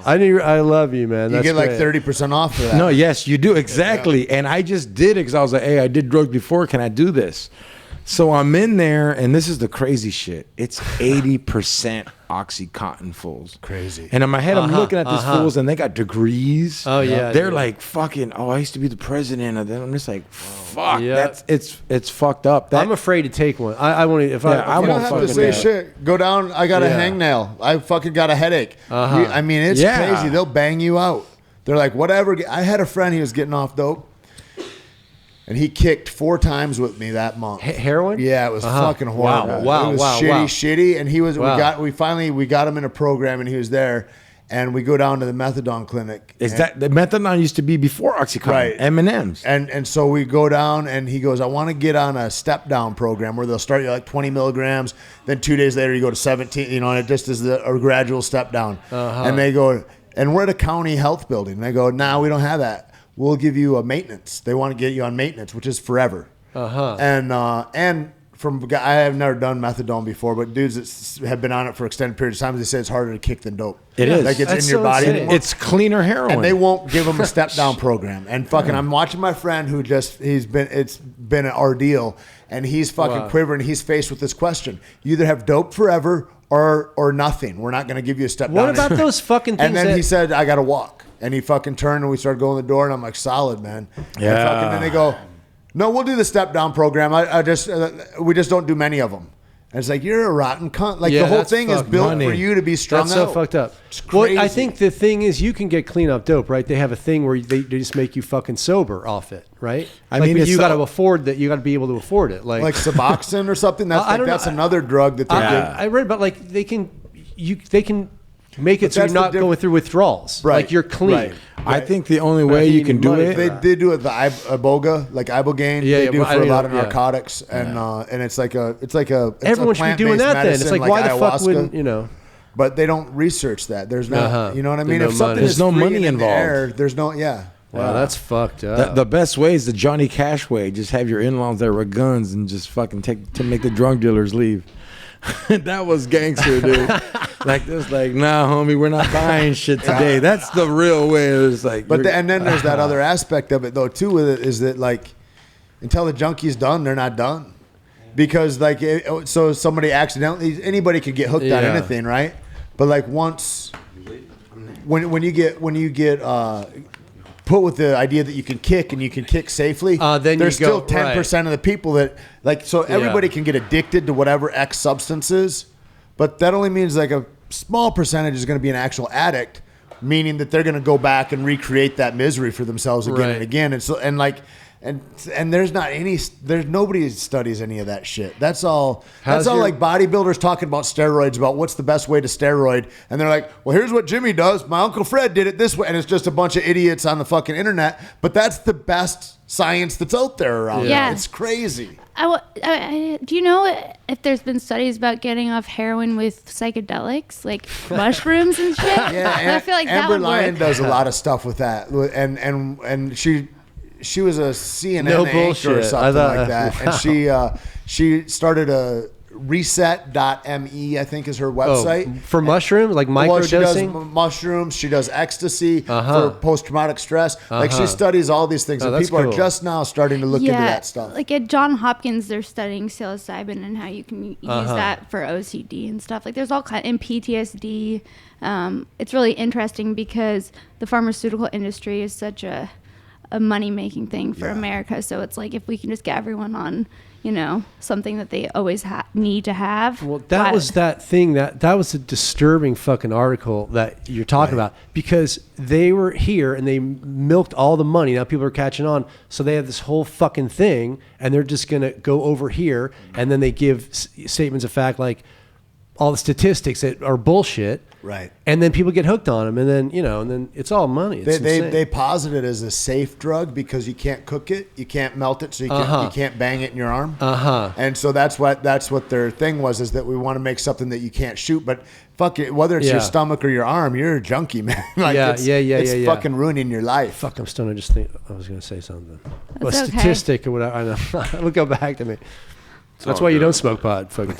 I love you, man. You That's get like great. 30% off for that. No, yes, you do exactly. And I just did it because I was like, hey, I did drugs before. Can I do this? So I'm in there, and this is the crazy shit. It's 80% OxyContin fools. Crazy. And in my head, I'm looking at these fools, and they got degrees. Oh, yeah, they're dude. like fucking. Oh, I used to be the president. And then I'm just like, fuck. Yeah. It's fucked up. That, I'm afraid to take one. I won't. If Yeah, I I You won't don't have to fucking say do it. shit. Go down. I got a Yeah. hangnail. I fucking got a headache. Uh-huh. I mean, it's Yeah. crazy. They'll bang you out. They're like, whatever. I had a friend. He was getting off dope, and he kicked 4 times with me that month. heroin. Yeah, it was fucking horrible. Wow, it was wow, shitty, wow. shitty. And he was. Wow. We finally got him in a program, and he was there. And we go down to the methadone clinic. is and- that the methadone used to be before OxyContin? Right. M&Ms. And so we go down, and he goes, I want to get on a step down program where they'll start you like 20 milligrams. Then 2 days later, you go to 17, and it just is a gradual step down. And they go, and we're at a county health building. And they go, nah, we don't have that. We'll give you a maintenance. They want to get you on maintenance, which is forever. And from I have never done methadone before, but dudes that have been on it for extended periods of time, they say it's harder to kick than dope. It is. Like it's That's in your so body. insane. anymore. It's cleaner heroin. And they won't give him a step down program. And fucking, I'm watching my friend who it's been an ordeal, and he's fucking quivering. He's faced with this question: you either have dope forever or nothing. We're not going to give you a step down. What about those fucking things? And then he said, "I got to walk." And he fucking turned and we started going to the door and I'm like, solid, man. Yeah. And then they go, no, we'll do the step down program. We just don't do many of them. And it's like, you're a rotten cunt. Like the whole thing is built for you to be strung out. That's so fucked up. It's crazy. Well, I think the thing is you can get clean up dope, right? They have a thing where they just make you fucking sober off it, right? I mean, but you got to afford that. You got to be able to afford it. Like Suboxone or something. That's another drug that they do. I read about like they can make it so you're not going through withdrawals. Right. Like you're clean. Right. I think the only way you can do it. They do it the iboga, like ibogaine. They do for a lot of narcotics, and it's like a everyone should be doing that. Then it's like why the fuck wouldn't But they don't research that. There's no, you know what I mean. If something there's is no free money and in the involved. air, there's no Wow, that's fucked up. The best way is the Johnny Cash way. Just have your in-laws there with guns and just fucking make the drug dealers leave. That was gangster, dude. Like this, like, nah, homie, we're not buying shit today. That's the real way. It's like, and then there's that other aspect of it though too. With it is that like, until the junkie's done, they're not done, because like, so somebody accidentally, anybody could get hooked on anything, right? But like once, when you get put with the idea that you can kick and you can kick safely, then there's you go, still 10% of the people that like, so everybody can get addicted to whatever X substance is, but that only means like a small percentage is going to be an actual addict, meaning that they're going to go back and recreate that misery for themselves again and again. And so, and like, and there's nobody studies any of that shit. That's all like bodybuilders talking about steroids, about what's the best way to steroid. And they're like, well, here's what Jimmy does. My Uncle Fred did it this way. And it's just a bunch of idiots on the fucking internet. But that's the best science that's out there around. Yeah. It's crazy. Do you know if there's been studies about getting off heroin with psychedelics, like mushrooms and shit? Yeah, I feel like Amber that would Lyon work. does a lot of stuff with that. And she was a CNN No anchor bullshit. or something like that. And she started a reset.me, I think is her website. For mushrooms, like microdosing? She does mushrooms. She does ecstasy for post-traumatic stress. Like she studies all these things. And people are just now starting to look into that stuff. Like at Johns Hopkins, they're studying psilocybin and how you can use that for OCD and stuff. Like there's all kind in PTSD. It's really interesting because the pharmaceutical industry is such a money-making thing for America. So it's like if we can just get everyone on, something that they always need to have. Well, that was that thing that was a disturbing fucking article that you're talking about, because they were here and they milked all the money. Now people are catching on. So they have this whole fucking thing and they're just going to go over here, and then they give statements of fact like all the statistics that are bullshit. Right. And then people get hooked on them, and then and then it's all money. It's they posit it as a safe drug because you can't cook it, you can't melt it, so you can't bang it in your arm. And so that's what their thing was, is that we want to make something that you can't shoot, but fuck it, whether it's your stomach or your arm, you're a junkie, man. Like it's fucking ruining your life. Fuck, I'm stoned. I just think I was going to say something. A okay. statistic or whatever. I know. It'll go back to me. That's why you don't smoke pot. Fucking.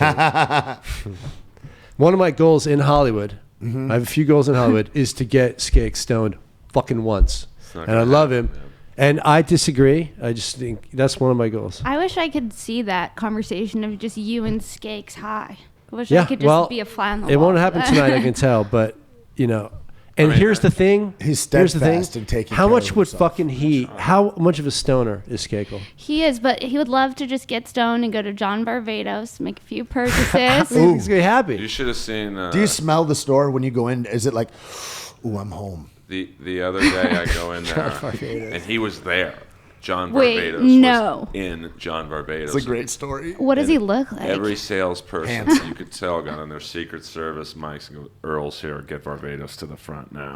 One of my goals in Hollywood, I have a few goals in Hollywood, is to get Skake stoned fucking once. And I love him. Yeah. And I disagree. I just think that's one of my goals. I wish I could see that conversation of just you and Skakes high. I wish I could just be a fly on the wall. It won't happen tonight, I can tell. But, and here's the thing. He's steadfast in taking how care much of would himself. how much of a stoner is Skakel? He is, but he would love to just get stoned and go to John Barbados, make a few purchases. He's going to be happy. You should have seen. Do you smell the store when you go in? Is it like, ooh, I'm home? The other day I go in there and he was there. John Wait, Barbados no. was in John Barbados. It's a great story. What does he look like? Every salesperson you could tell got on their Secret Service mics and go, Earl's here, get Barbados to the front now.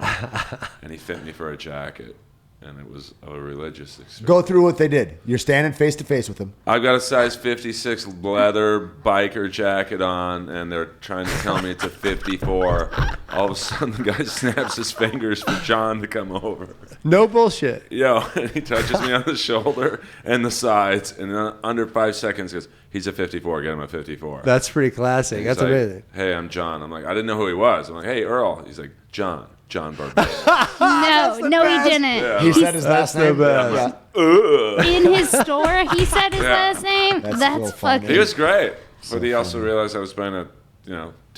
And he fit me for a jacket. And it was a religious experience. Go through what they did. You're standing face to face with them. I've got a size 56 leather biker jacket on, and they're trying to tell me it's a 54. All of a sudden, the guy snaps his fingers for John to come over. No bullshit. Yo, and he touches me on the shoulder and the sides, and then under 5 seconds goes, he's a 54, get him a 54. That's pretty classic. That's like, amazing. Hey, I'm John. I'm like, I didn't know who he was. I'm like, hey, Earl. He's like, John Barbados. No, he didn't. Yeah. He said his last name. In his store, he said his last name. That's fucking. He was great, but he also realized I was playing a,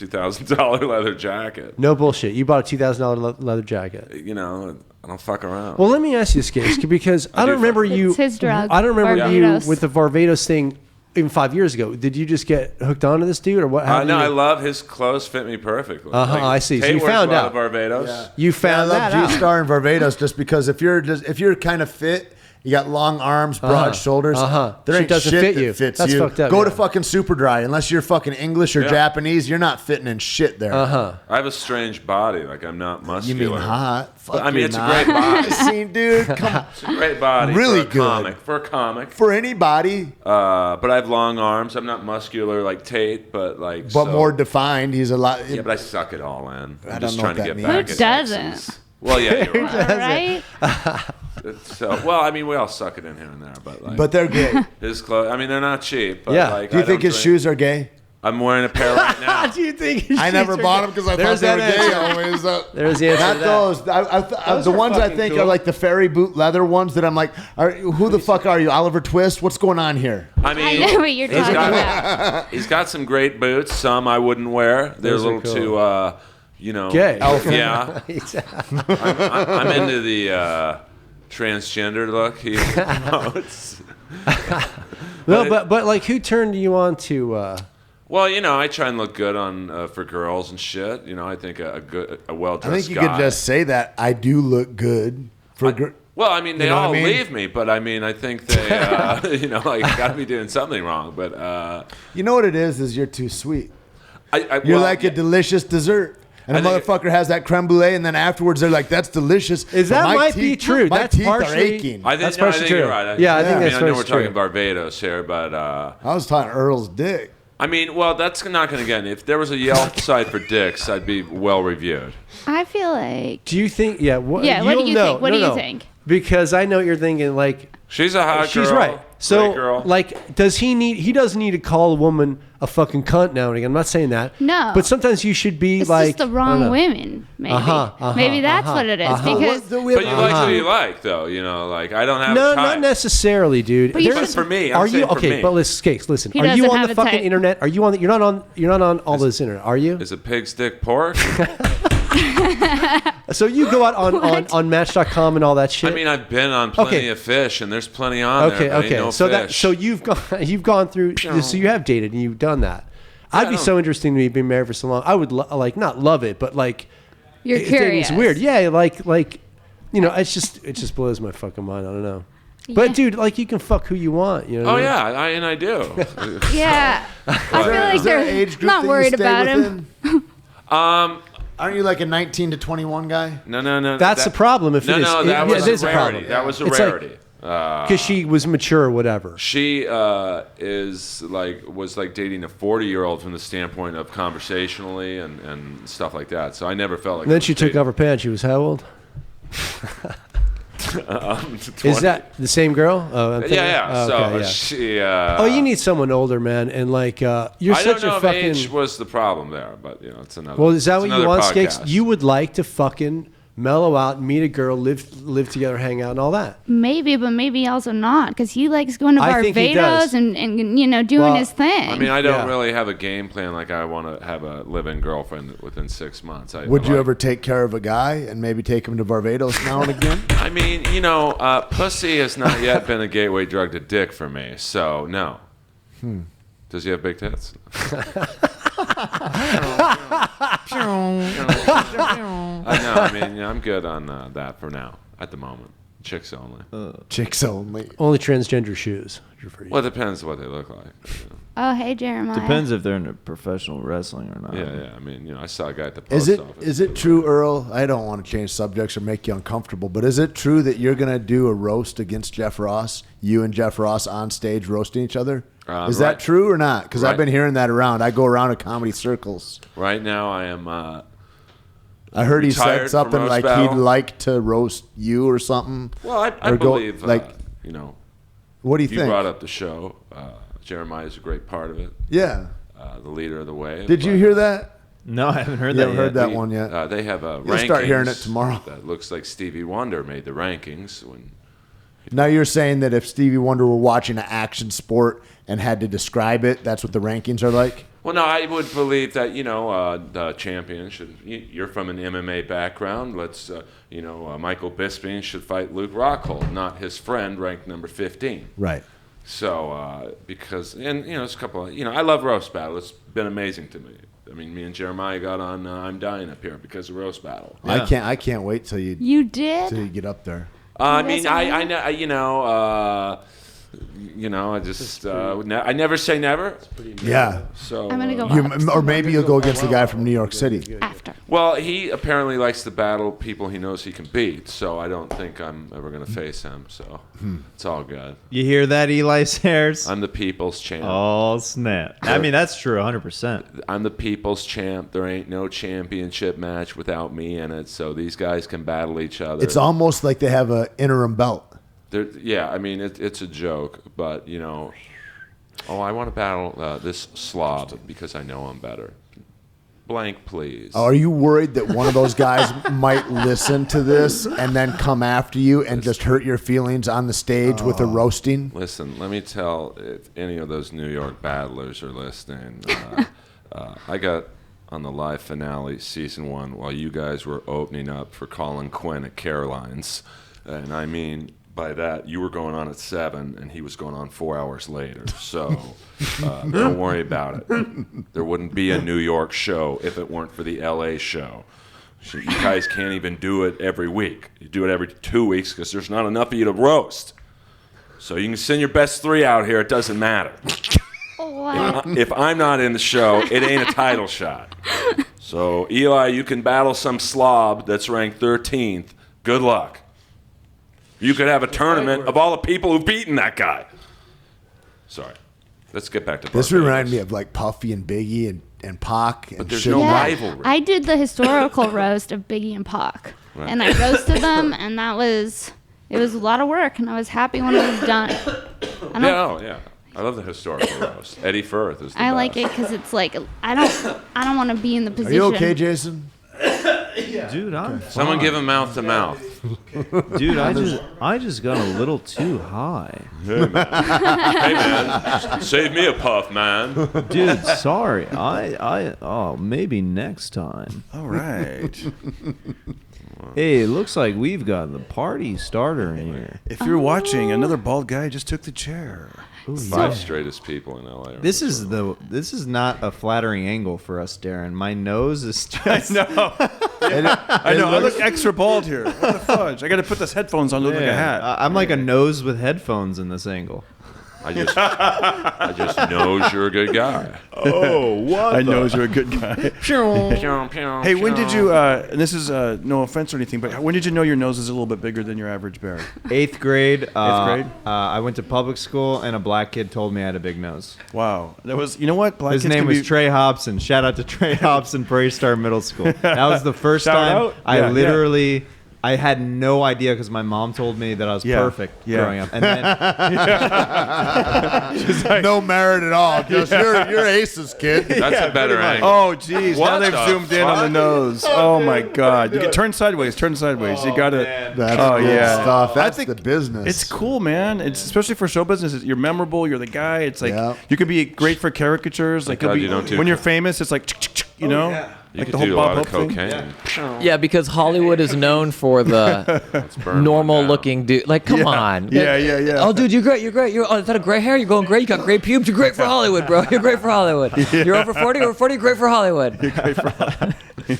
$2,000 leather jacket. No bullshit. You bought a $2,000 leather jacket. You know, I don't fuck around. Well, let me ask you this, Gates, because I don't remember you. It's his drug, I don't remember Barbados. you with the Barbados thing even 5 years ago. Did you just get hooked onto this dude, or what? No, I love his clothes. Fit me perfectly. I see. So Tate you wears found a lot out. of Barbados. Yeah. You found I that love out. G-Star in Barbados just because if you're kind of fit, you got long arms, broad shoulders. There Shit ain't doesn't shit fit that you. fits That's you. fucked up, Go yeah. to fucking Superdry. Unless you're fucking English or Yeah. Japanese, you're not fitting in shit there. I have a strange body. Like I'm not You muscular. mean hot? But, Fuck I mean, you're it's not. a great body. See, dude, come on. It's a great body. Really for a good. Comic, for a comic. For anybody, But I have long arms. I'm not muscular like Tate, but like. but so- more defined. He's a lot. Yeah, but I suck it all in. I I'm don't just know trying what to that get means. back. Who at doesn't? exes. Well, yeah, you're right. Right? So, well, I mean, we all suck it in here and there, but like. But they're gay. His clothes. I mean, they're not cheap. But Yeah. Like, Do you I think don't his drink- shoes are gay? I'm wearing a pair right now. Do you think? I never bought them because I thought they were gay always. There's the answer Not to that. those. Those The are ones I fucking think cool. are like the fairy boot leather ones that I'm like, who the fuck are you, Oliver Twist? What's going on here? I I mean, know what you're he's talking got, about. he's got some great boots. Some I wouldn't wear. They're Those a are little cool. too, you know. Gay. Yeah. I'm into the transgender look he promotes. No, but like, who turned you on to? Well, you know, I try and look good on for girls and shit. You know, I think a well I dressed think you guy. could just say that I do look good for. Well, I mean, they You know what all I mean? leave me, but I mean, I think they, you know, like, got to be doing something wrong. But You know what it is you're too sweet. You're well, like a delicious dessert. And a I think- motherfucker has that creme brulee, and then afterwards they're like, "That's delicious." Is But that my might be teeth- true. My That's teeth are partially- aching. I think, That's no, I partially think true. you're right. Yeah, I think I that's know we're partially talking true. Barbados here, but I was talking Earl's dick. I mean, well, that's not going to get. If there was a Yelp site for dicks, I'd be well reviewed. I feel like. Do you think? Yeah. What, Yeah, what do you'll you know. think? What No, do you no. think? Because I know what you're thinking. Like, She's a hot girl. she's right. So, great girl. like, does he need? He doesn't need to call a woman a fucking cunt now and again. I'm not saying that. No. But sometimes you should be It's like just the I don't wrong know. women, maybe. Maybe that's what it is. Because but you like who you like, though. You know, like I don't have No, a type. not necessarily, dude. But you There's- should- for me, are I'm you saying for okay? me. But listen, Cakes, listen. He Are you doesn't on have the a fucking type. internet? Are you on? You're not on. You're not on all this internet, are you? Is a pig's dick pork? So you go out on Match.com and all that shit. I mean, I've been on plenty Okay. of fish, and there's plenty on Okay, there. But okay. ain't no So fish. so you've gone through. So you have dated and you've done that. I'd be so interesting to me being married for so long. I would like not love it, but like you're curious. It's weird. Yeah, like you know, it just blows my fucking mind. I don't know. But Yeah. dude, like you can fuck who you want. You know. what Oh I mean? yeah, I do. Yeah. I feel like Is there an they're age group not that you worried stay about him. within? Aren't you like a 19 to 21 guy? No. That's the problem. If No, it is, no, it, that yeah, was it is a a rarity. problem. That was a It's like- rarity. Because she was mature or whatever. She was like dating a 40-year-old from the standpoint of conversationally and stuff like that. So I never felt like. And then she took off her pants. She was how old? 20. Is that the same girl? Oh, I'm thinking- Yeah. oh, So okay, yeah. she. Oh, you need someone older, man, and like you're I such don't know a if fucking. age was the problem there, but you know, it's another. Well, is that it's what you another want, podcast. Skakes? You would like to fucking mellow out, meet a girl, live together, hang out, and all that. Maybe, but maybe also not, because he likes going to I think he does. Barbados and you know doing Well, his thing. I mean, I don't Yeah. really have a game plan like I want to have a live-in girlfriend within 6 months. Would you ever take care of a guy and maybe take him to Barbados now and again? I mean, you know, pussy has not yet been a gateway drug to dick for me, so no. Does he have big tits? I know. I mean, yeah, I'm good on that for now, at the moment. Chicks only. Chicks only. Only transgender shoes. Well, it depends what they look like. you know. Oh, hey, Jeremiah. Depends if they're into professional wrestling or not. Yeah. I mean, you know, I saw a guy at the Is post it office. is it true, Earl? I don't want to change subjects or make you uncomfortable, but is it true that you're gonna do a roast against Jeff Ross? You and Jeff Ross on stage roasting each other? Is right. that true or not? Because Right. I've been hearing that around. I go around in comedy circles. Right now, I am. I heard he said retired from something roast like battle. he'd like to roast you or something. Well, I Or go- believe, like, you know. what do you You think? brought up the show. Jeremiah is a great part of it. Yeah. The leader of the wave. Did you hear that? No, I haven't heard You that haven't yet. heard that one yet. They have a You'll rankings start hearing it tomorrow. That looks like Stevie Wonder made the rankings when Now you're saying that if Stevie Wonder were watching an action sport and had to describe it, that's what the rankings are like? Well, no, I would believe that, the champion should. You're from an MMA background. Let's, Michael Bisping should fight Luke Rockhold, not his friend ranked number 15. Right. So, because, it's a couple of, I love roast battle. It's been amazing to me. I mean, me and Jeremiah got on I'm Dying up here because of roast battle. Yeah. I can't wait till you. You did? Till you get up there. I mean, I never say never. Yeah. So I'm gonna go or maybe you'll go against the guy from New York City. After. Well, he apparently likes to battle people he knows he can beat, so I don't think I'm ever going to face him. So it's all good. You hear that, Eli Sayers? I'm the people's champ. Oh, snap. I mean, that's true, 100%. I'm the people's champ. There ain't no championship match without me in it, so these guys can battle each other. It's almost like they have an interim belt. Yeah, I mean, it's a joke, but, I want to battle this slob because I know I'm better. Blank, please. Are you worried that one of those guys might listen to this and then come after you and just hurt your feelings on the stage with a roasting? Listen, let me tell, if any of those New York battlers are listening, I got on the live finale, season 1, while you guys were opening up for Colin Quinn at Caroline's. And I mean, by that, you were going on at 7, and he was going on 4 hours later. So don't worry about it. There wouldn't be a New York show if it weren't for the L.A. show. So you guys can't even do it every week. You do it every 2 weeks because there's not enough of you to roast. So you can send your best 3 out here. It doesn't matter. If I'm not in the show, it ain't a title shot. So, Eli, you can battle some slob that's ranked 13th. Good luck. You could have a tournament of all the people who've beaten that guy. Sorry. Let's get back to This Barbados. reminded me of like Puffy and Biggie and Pac. But there's no rivalry. I did the historical roast of Biggie and Pac. Right. And I roasted them, and it was a lot of work, and I was happy when it was done. Yeah. I love the historical roast. Eddie Firth is the best. like it because it's like I don't want to be in the position. Are you okay, Jason? Dude, I'm Someone fine. give him mouth to mouth. Dude, I just got a little too high. Hey man, save me a puff, man. Dude, sorry. Maybe next time. All right. Hey, it looks like we've got the party starter in here. If you're watching, another bald guy just took the chair. Ooh, Five straightest people in LA. This is not a flattering angle for us, Darren. My nose is just. I know. I know. I look extra bald here. What the fudge? I got to put this headphones on to look like a hat. I'm like a nose with headphones in this angle. I just knows you're a good guy. Oh, what? I knows you're a good guy. Hey, when did you? And this is no offense or anything, but when did you know your nose is a little bit bigger than your average bear? 8th grade. 8th grade. I went to public school, and a black kid told me I had a big nose. Wow, that was. You know what? Black His kids name can was be- Trey Hobson. Shout out to Trey Hobson, Prairie Star Middle School. That was the first Shout time out? I Yeah, literally. I had no idea because my mom told me that I was perfect growing up, and then Like, no merit at all. Just you're aces, kid. That's a better angle. Oh, geez. Now What they've the zoomed in on the fuck? nose. Oh, my God. You get turn sideways. Turn sideways. You got to. That's Oh, good yeah. stuff. That's I think the business. It's cool, man. It's especially for show business. You're memorable. You're the guy. It's like Yeah. you could be great for caricatures. Like Thank God you'll be, you don't do when you're co- famous, it's like you know. You Like could the whole do a Bob lot of Hope thing. cocaine. Yeah, because Hollywood is known for the burn normal-looking dude. Like, come on. Yeah. Oh, dude, you're great. You're great. Is that a gray hair? You're going great. You got great pubes. You're great for Hollywood, bro. You're great for Hollywood. You're over 40. Over 40. Great for Hollywood.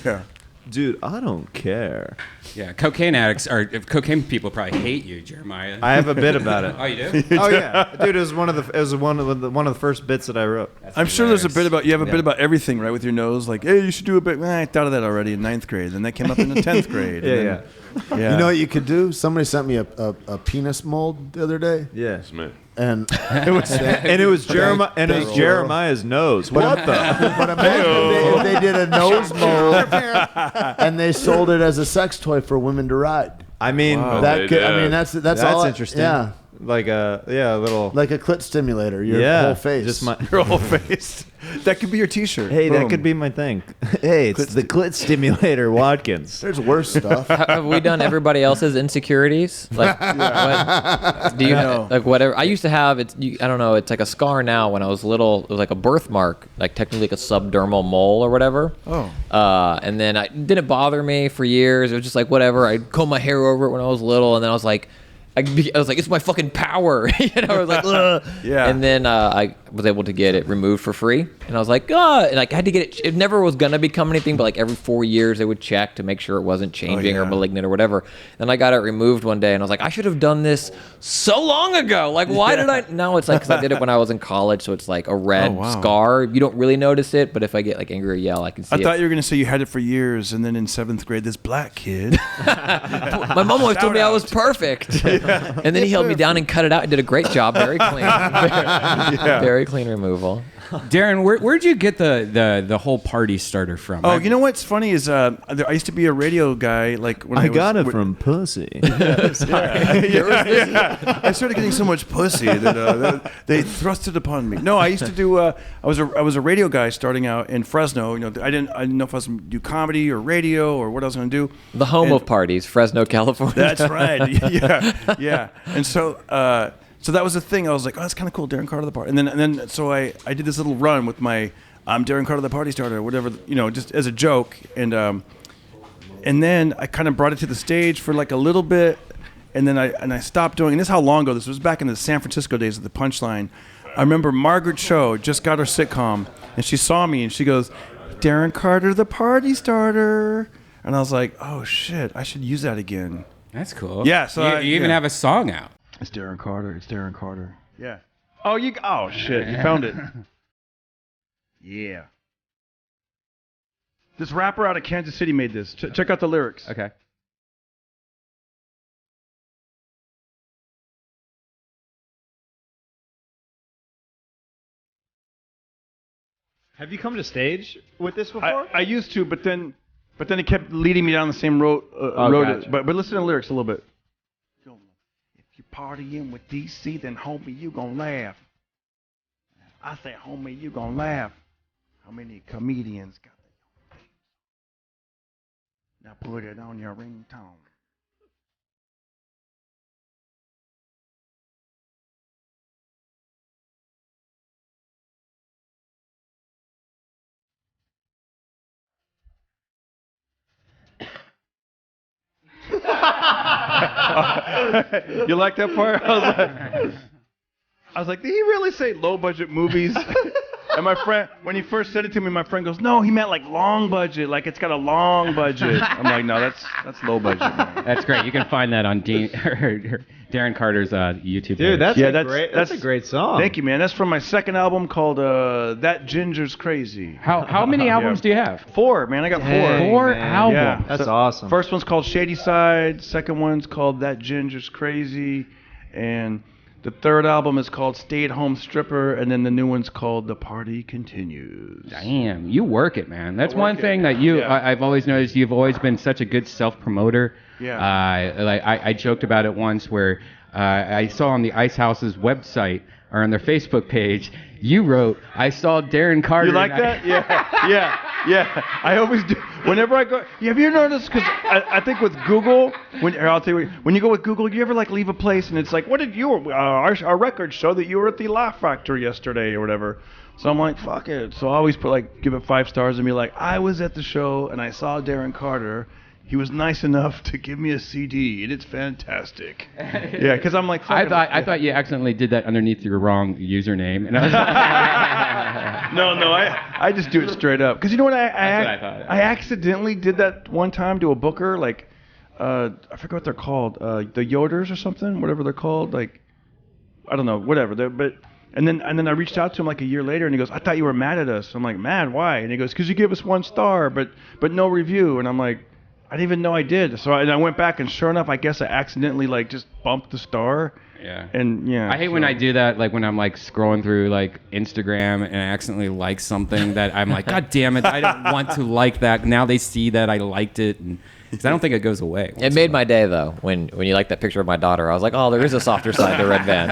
Yeah. dude, I don't care. Yeah, cocaine addicts or cocaine people probably hate you, Jeremiah. I have a bit about it. Oh, you do? Oh yeah, dude, it was one of the first bits that I wrote. I'm sure there's a bit about you have a bit about everything, right? With your nose, like, hey, you should do a bit. I thought of that already in 9th grade, and that came up in the 10th grade. and then- You know what you could do? Somebody sent me a penis mold the other day. Yeah. It's me. And it was Jeremiah, and it was Jeremiah's nose. What the? But imagine if they did a nose mold and they sold it as a sex toy for women to ride. I mean, that could, I mean that's all. interesting. Yeah. Like a little like a clit stimulator. Your whole face. Just my your whole face. That could be your T-shirt. Hey, Boom. that could be my thing. Hey, it's the clit stimulator, Watkins. There's worse stuff. Have we done everybody else's insecurities? Like, what, do you like whatever? I used to have I don't know. It's like a scar now. When I was little, it was like a birthmark, like technically like a subdermal mole or whatever. Oh. And then it didn't bother me for years. It was just like whatever. I'd comb my hair over it when I was little, and then I was like, it's my fucking power. I was like, ugh. Yeah. And then I was able to get it removed for free, and I was like, and like I had to get it. It never was gonna become anything, but like every 4 years they would check to make sure it wasn't changing or malignant or whatever. Then I got it removed one day, and I was like, I should have done this so long ago. Like, why did I? Now it's like because I did it when I was in college, so it's like a red scar. You don't really notice it, but if I get like angry or yell, I can see it. I thought you were gonna say you had it for years, and then in 7th grade, this black kid. My mom always told me I was perfect. And then he held me down and cut it out and did a great job. Very clean. Very clean removal. Darren, where'd you get the whole party starter from? Oh, you know what's funny is I used to be a radio guy. Like when I got it from pussy. I started getting so much pussy that they thrust it upon me. No, I used to do. I was a radio guy starting out in Fresno. You know, I didn't know if I was going to do comedy or radio or what I was going to do. The home of parties, Fresno, California. That's right. Yeah. And so that was the thing. I was like, oh, that's kind of cool, Darren Carter the party. And then so I did this little run with my I'm Darren Carter the party starter, or whatever, just as a joke. And then I kind of brought it to the stage for like a little bit, and then I stopped doing. And this is how long ago this was. Back in the San Francisco days of the Punchline. I remember Margaret Cho just got her sitcom, and she saw me and she goes, Darren Carter the party starter. And I was like, oh shit, I should use that again. That's cool. Yeah. So you even have a song out. It's Darren Carter. It's Darren Carter. Yeah. Oh, shit. You found it. Yeah. This rapper out of Kansas City made this. Check out the lyrics. Okay. Have you come to stage with this before? I used to, but then it kept leading me down the same road. Gotcha. But listen to the lyrics a little bit. If you partying with DC, then homie, you gon' laugh. I say, homie, you gon' laugh. How many comedians got that? Now put it on your ringtone. You like that part? I was like, did he really say low budget movies? And my friend, when he first said it to me, my friend goes, no, he meant like long budget, like it's got a long budget. I'm like, no, that's low budget, man. That's great. You can find that on Darren Carter's YouTube page. Dude, that's a great song. Thank you, man. That's from my second album called That Ginger's Crazy. How many albums do you have? 4, man. I got 4. Dang, 4 man. albums. Yeah. That's awesome. First one's called Shady Side. Second one's called That Ginger's Crazy. And the third album is called Stay at Home Stripper, and then the new one's called The Party Continues. Damn, you work it, man. That's one thing it. that I've always noticed. You've always been such a good self-promoter. Yeah. I joked about it once where I saw on the Ice House's website or on their Facebook page, you wrote, I saw Darren Carter. You like that? Yeah. I always do. Whenever I go, have you noticed? Because I think with Google, I'll tell you, when you go with Google, you ever like leave a place and it's like, what did you? Our records show that you were at the Laugh Factory yesterday or whatever. So I'm like, fuck it. So I always give it 5 stars and be like, I was at the show and I saw Darren Carter. He was nice enough to give me a CD, and it's fantastic. Yeah, because I'm like, I thought you accidentally did that underneath your wrong username, and I was like, no, I just do it straight up. Because you know what? That's what I thought. I accidentally did that one time to a booker, like, I forget what they're called, the Yoders or something, whatever they're called, like, I don't know, whatever. And then I reached out to him like a year later, and he goes, I thought you were mad at us. I'm like, mad? Why? And he goes, because you gave us 1 star, but no review. And I'm like, I didn't even know I did. So I went back, and sure enough, I guess I accidentally like just bumped the star. Yeah. And yeah. I hate when I do that, like when I'm like scrolling through like Instagram and I accidentally like something that I'm like, God damn it, I don't want to like that. Now they see that I liked it, and 'Cause I don't think it goes away. It made my day though when you liked that picture of my daughter. I was like, oh, there is a softer side to Red Van.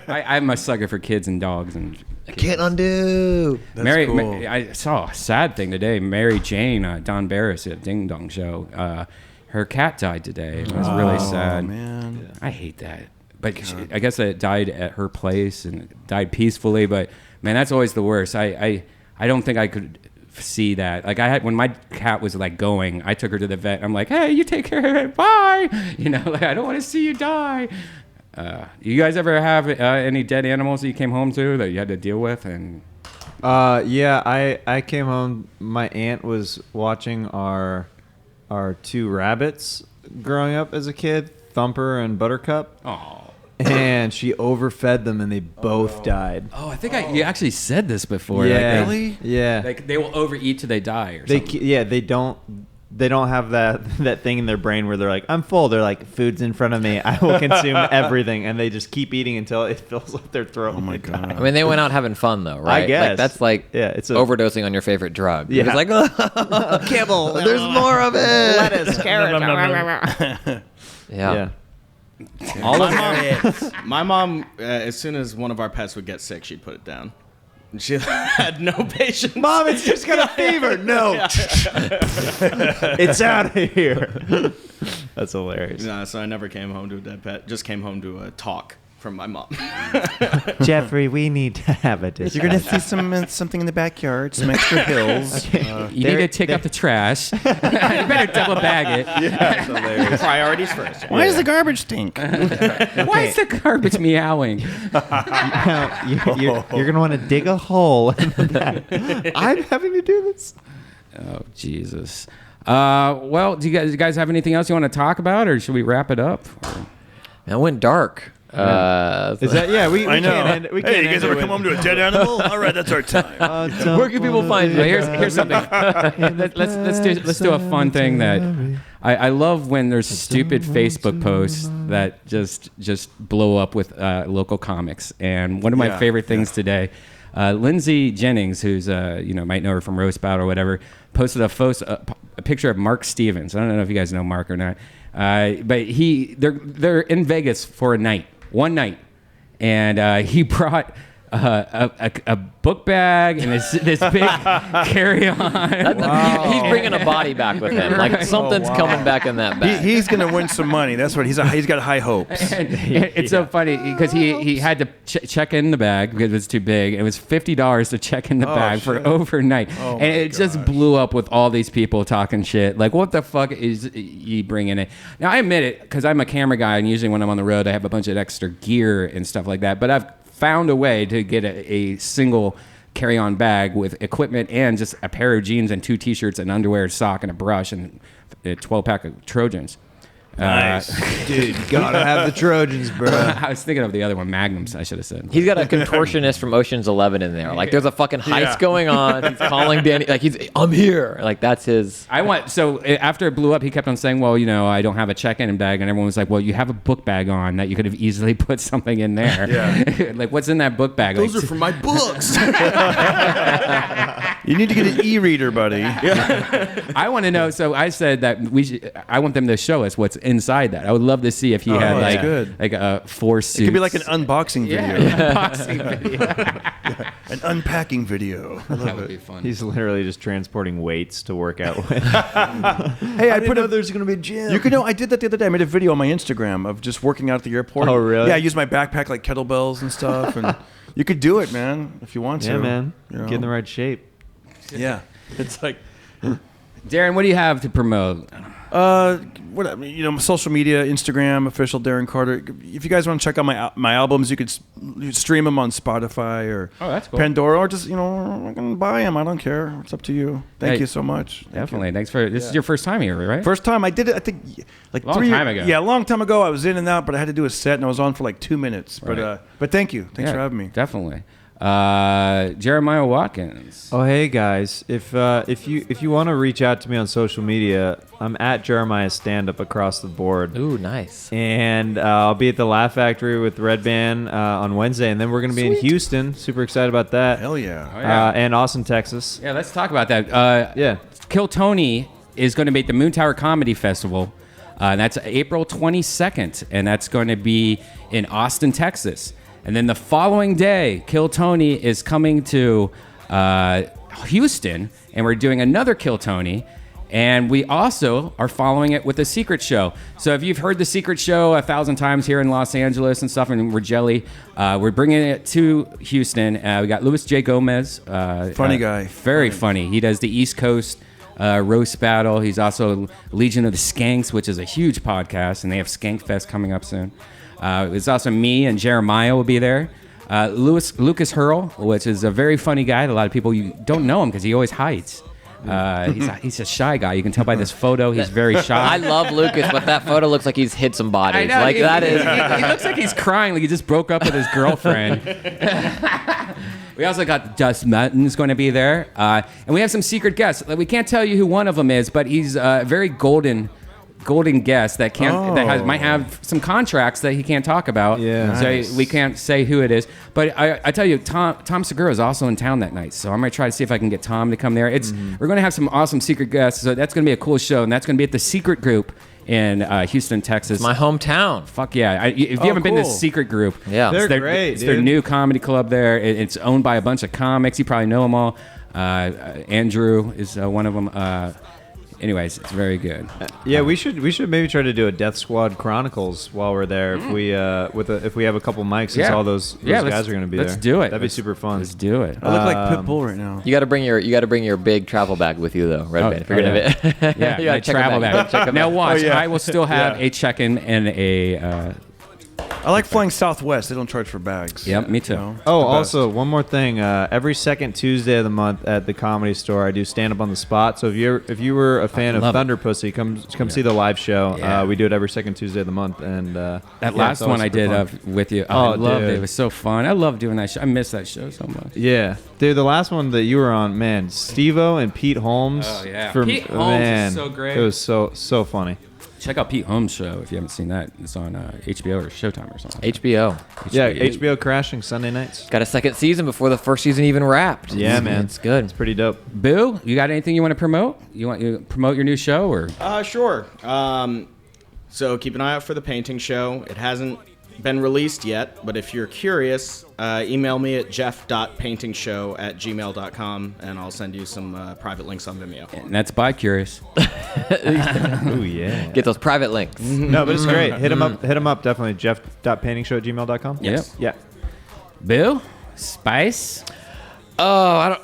I'm a sucker for kids and dogs and. Can't undo. I saw a sad thing today. Mary Jane, Don Barris at Ding Dong Show. Her cat died today. It was really sad. Man. I hate that. But I guess it died at her place and died peacefully. But man, that's always the worst. I don't think I could see that. Like I had when my cat was like going, I took her to the vet. I'm like, hey, you take care of it. Bye. You know, like I don't want to see you die. You guys ever have any dead animals that you came home to that you had to deal with? And yeah, I came home. My aunt was watching our 2 rabbits growing up as a kid, Thumper and Buttercup. Oh. And she overfed them, and they both died. Oh, I think you actually said this before. Yeah. Like, Really? Yeah. Like they will overeat till they die or something. They don't have that thing in their brain where they're like, I'm full. They're like, food's in front of me. I will consume everything. And they just keep eating until it fills up their throat. Oh, my God. I mean, they went out having fun, though, right? I guess. Like, that's like it's overdosing on your favorite drug. Yeah. It's like, kibble. There's more of it. Lettuce, carrot. Yeah. All of my mom, as soon as one of our pets would get sick, she'd put it down. She had no patience. Mom, it's just got a fever. No. It's out of here. That's hilarious. No, so I never came home to a dead pet. Just came home to a talk from my mom. Jeffrey, we need to have a discussion. You're going to see something in the backyard, some extra hills. You need to take out the trash. You better double bag it. Yeah, that's hilarious. Priorities first. Why does the garbage stink? Why is the garbage meowing? You're going to want to dig a hole in the back. I'm having to do this. Oh, Jesus. Well, do you guys have anything else you want to talk about, or should we wrap it up? It went dark. Is that we I know. can't end it. We Hey, can't you guys end ever it come home with- to a dead animal? All right, that's our time. Where can people find you? Here's something. Let's do a fun thing that I love when there's stupid Facebook posts that just blow up with local comics. And one of my favorite things today, Lindsay Jennings, who's might know her from Roast Battle or whatever, posted a picture of Mark Stevens. I don't know if you guys know Mark or not, but they're in Vegas for one night, and he brought a book bag and this big carry-on. He's bringing a body back with him. Like something's coming back in that bag. He's going to win some money. That's what he's got high hopes. And it's so funny because he had to check in the bag because it was too big. It was $50 to check in the bag for overnight, and it just blew up with all these people talking shit. Like, what the fuck is he bringing it? Now I admit it because I'm a camera guy, and usually when I'm on the road, I have a bunch of extra gear and stuff like that. But I've found a way to get a single carry-on bag with equipment and just a pair of jeans and 2 t-shirts and underwear, a sock, and a brush and a 12-pack of Trojans. Nice. Dude, you gotta have the Trojans, bro. I was thinking of the other one, Magnums, I should have said. He's got a contortionist from Ocean's 11 in there. Like, there's a fucking heist going on. He's calling Danny. Like, I'm here. Like, that's his. So after it blew up, he kept on saying, well, I don't have a check-in bag. And everyone was like, well, you have a book bag on that you could have easily put something in there. Yeah. Like, what's in that book bag? Those are for my books. You need to get an e-reader, buddy. I want to know. So I said that I want them to show us what's inside that. I would love to see if he had like a 4 suits. It could be like an unboxing video. Yeah, unboxing video. An unpacking video. That would be fun. He's literally just transporting weights to work out with. Hey, I put there's going to be a gym. You could know. I did that the other day. I made a video on my Instagram of just working out at the airport. Oh, really? Yeah, I use my backpack like kettlebells and stuff, and you could do it, man, if you want to. Yeah, man. You know? Get in the right shape. Yeah, it's like. Darren, what do you have to promote? Social media, Instagram, official Darren Carter. If you guys want to check out my albums, you could stream them on Spotify or that's cool. Pandora, or just I can buy them. I don't care. It's up to you. Thank you so much. Definitely. Thanks for this. Is your first time here, right? First time I did it. I think like long time ago. Yeah, a long time ago. I was in and out, but I had to do a set, and I was on for like 2 minutes. Right. But thank you. Thanks for having me. Definitely. Jeremiah Watkins. Oh, hey guys! If you want to reach out to me on social media, I'm at Jeremiah Stand Up across the board. Ooh, nice. And I'll be at the Laugh Factory with Red Band on Wednesday, and then we're going to be in Houston. Super excited about that. Hell yeah! Oh, yeah. And Austin, Texas. Yeah, let's talk about that. Yeah. Kill Tony is going to be at the Moon Tower Comedy Festival. That's April 22nd, and that's going to be in Austin, Texas. And then the following day, Kill Tony is coming to Houston, and we're doing another Kill Tony. And we also are following it with a secret show. So if you've heard the secret show 1,000 times here in Los Angeles and stuff, and we're jelly, we're bringing it to Houston. We got Luis J. Gomez. Funny guy. Very funny. He does the East Coast roast battle. He's also Legion of the Skanks, which is a huge podcast, and they have Skank Fest coming up soon. It's also me and Jeremiah will be there. Lucas Hurl, which is a very funny guy. A lot of people, you don't know him because he always hides. He's a shy guy. You can tell by this photo. He's very shy. I love Lucas, but that photo looks like he's hit some bodies. I know, Like that is. He looks like he's crying. Like he just broke up with his girlfriend. We also got Dust Mutton's going to be there, and we have some secret guests. We can't tell you who one of them is, but he's a very golden guest that might have some contracts that he can't talk about. Yeah. So we can't say who it is. But I tell you, Tom Segura is also in town that night, so I'm gonna try to see if I can get Tom to come there. We're gonna have some awesome secret guests, so that's gonna be a cool show, and that's gonna be at the Secret Group in Houston, Texas. It's my hometown. Fuck yeah! If you haven't been to cool. Secret Group, Yeah. They're great, It's their dude. new comedy club there. It's owned by a bunch of comics. You probably know them all. Andrew is one of them. Anyways, it's very good. Yeah, we should maybe try to do a Deathsquad Chronicles while we're there. If we if we have a couple mics, since all those guys are going to be there. Let's do it. That'd be super fun. Let's do it. I look like Pitbull right now. You got to bring your big travel bag with you though, Red Band. If you're gonna be, Yeah, you my gotta check travel them out. bag. Now watch, yeah. I will still have Yeah. a check-in and a. I like flying Southwest. They don't charge for bags. Yep, me too. You know? Oh, The best. also one more thing. Every second Tuesday of the month at the Comedy Store, I do stand up on the spot. So if you were a fan of love it. Thunder Pussy, come see the live show. Yeah. We do it every second Tuesday of the month. And That last one I did with you, I loved it. It was so fun. I love doing that show. I miss that show so much. Yeah, dude, the last one that you were on, man, Steve-O and Pete Holmes. Oh, yeah. For, Pete Holmes is man, so great. It was so funny. Check out Pete Holmes' show if you haven't seen that. It's on HBO or Showtime or something. HBO. Yeah, HBO crashing Sunday nights. Got a second season before the first season even wrapped. Yeah, man, It's good. It's pretty dope. Boo, you got anything you want to promote? You want to promote your new show or? Sure. So keep an eye out for the painting show. It hasn't been released yet, but if you're curious, email me at jeff.paintingshow@gmail.com, and I'll send you some private links on Vimeo. And that's by Curious. Oh yeah. Get those private links. No, but it's great. Hit him up. Definitely. Jeff.paintingshow@gmail.com. Yep. Yeah. Boo, Spice. I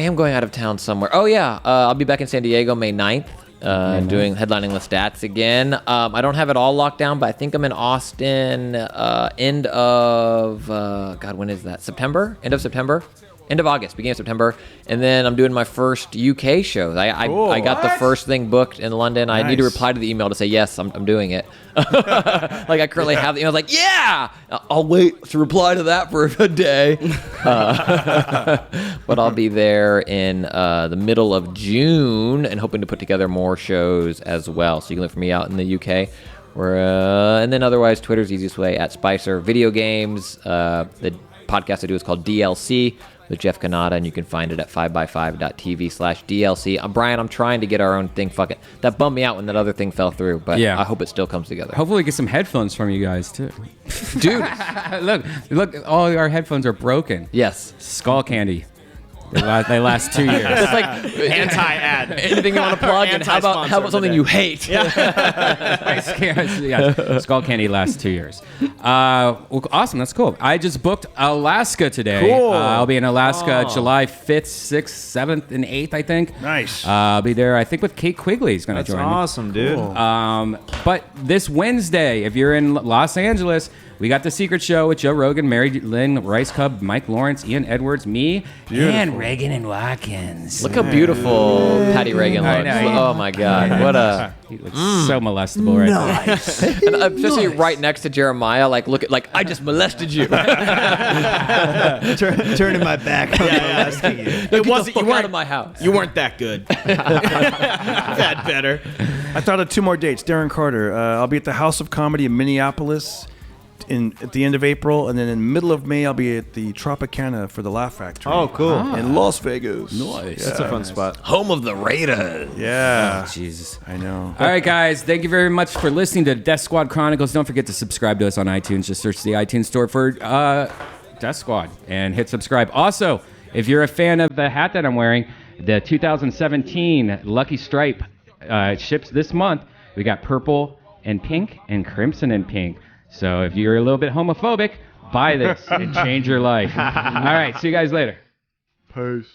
am going out of town somewhere. Oh yeah, I'll be back in San Diego May 9th. Doing headlining with Stats again. I don't have it all locked down, but I think I'm in Austin end of God, when is that? September? End of September? End of August, beginning of September. And then I'm doing my first UK shows. I got the first thing booked in London. I need to reply to the email to say yes, I'm doing it. Like I currently have the email. Like, yeah, I'll wait to reply to that for a day. But I'll be there in the middle of June and hoping to put together more shows as well. So you can look for me out in the UK. And then otherwise, Twitter's the easiest way, at Spicer Video Games. The podcast I do is called DLC with Jeff Kanata, and you can find it at 5by5.tv/DLC. Brian, I'm trying to get our own thing. Fuck it. That bummed me out when that other thing fell through, but Yeah. I hope it still comes together. Hopefully we get some headphones from you guys too. Dude. look, all our headphones are broken. Yes. Skull Candy. They last 2 years. It's like Anti-ad. anything you want to plug, and how about something you hate? Yeah, Skull Candy lasts 2 years. Well, awesome, that's cool. I just booked Alaska today. Cool. I'll be in Alaska July 5th, 6th, 7th, and 8th, I think. Nice. I'll be there, I think, with Kate Quigley is going to That's join awesome, dude. me. But this Wednesday, if you're in Los Angeles, we got the Secret Show with Joe Rogan, Mary Lynn, Rice Cub, Mike Lawrence, Ian Edwards, me, and Reagan and Watkins. Look how beautiful Patty Reagan looks. Oh my God, what a He looks so molestable right now. and especially right next to Jeremiah. Like, look at, like, I just molested you. Turning my back on molesting you. It wasn't. You weren't out of my house. You weren't that good. That better. I thought of 2 more dates. Darren Carter. I'll be at the House of Comedy in Minneapolis at the end of April, and then in the middle of May, I'll be at the Tropicana for the Laugh Factory. Oh, cool. In Las Vegas. Nice. That's a fun spot. Home of the Raiders. Yeah. Oh, Jesus. I know. All right, guys. Thank you very much for listening to Death Squad Chronicles. Don't forget to subscribe to us on iTunes. Just search the iTunes store for Death Squad and hit subscribe. Also, if you're a fan of the hat that I'm wearing, the 2017 Lucky Stripe ships this month. We got purple and pink and crimson and pink. So if you're a little bit homophobic, buy this and change your life. All right, see you guys later. Peace.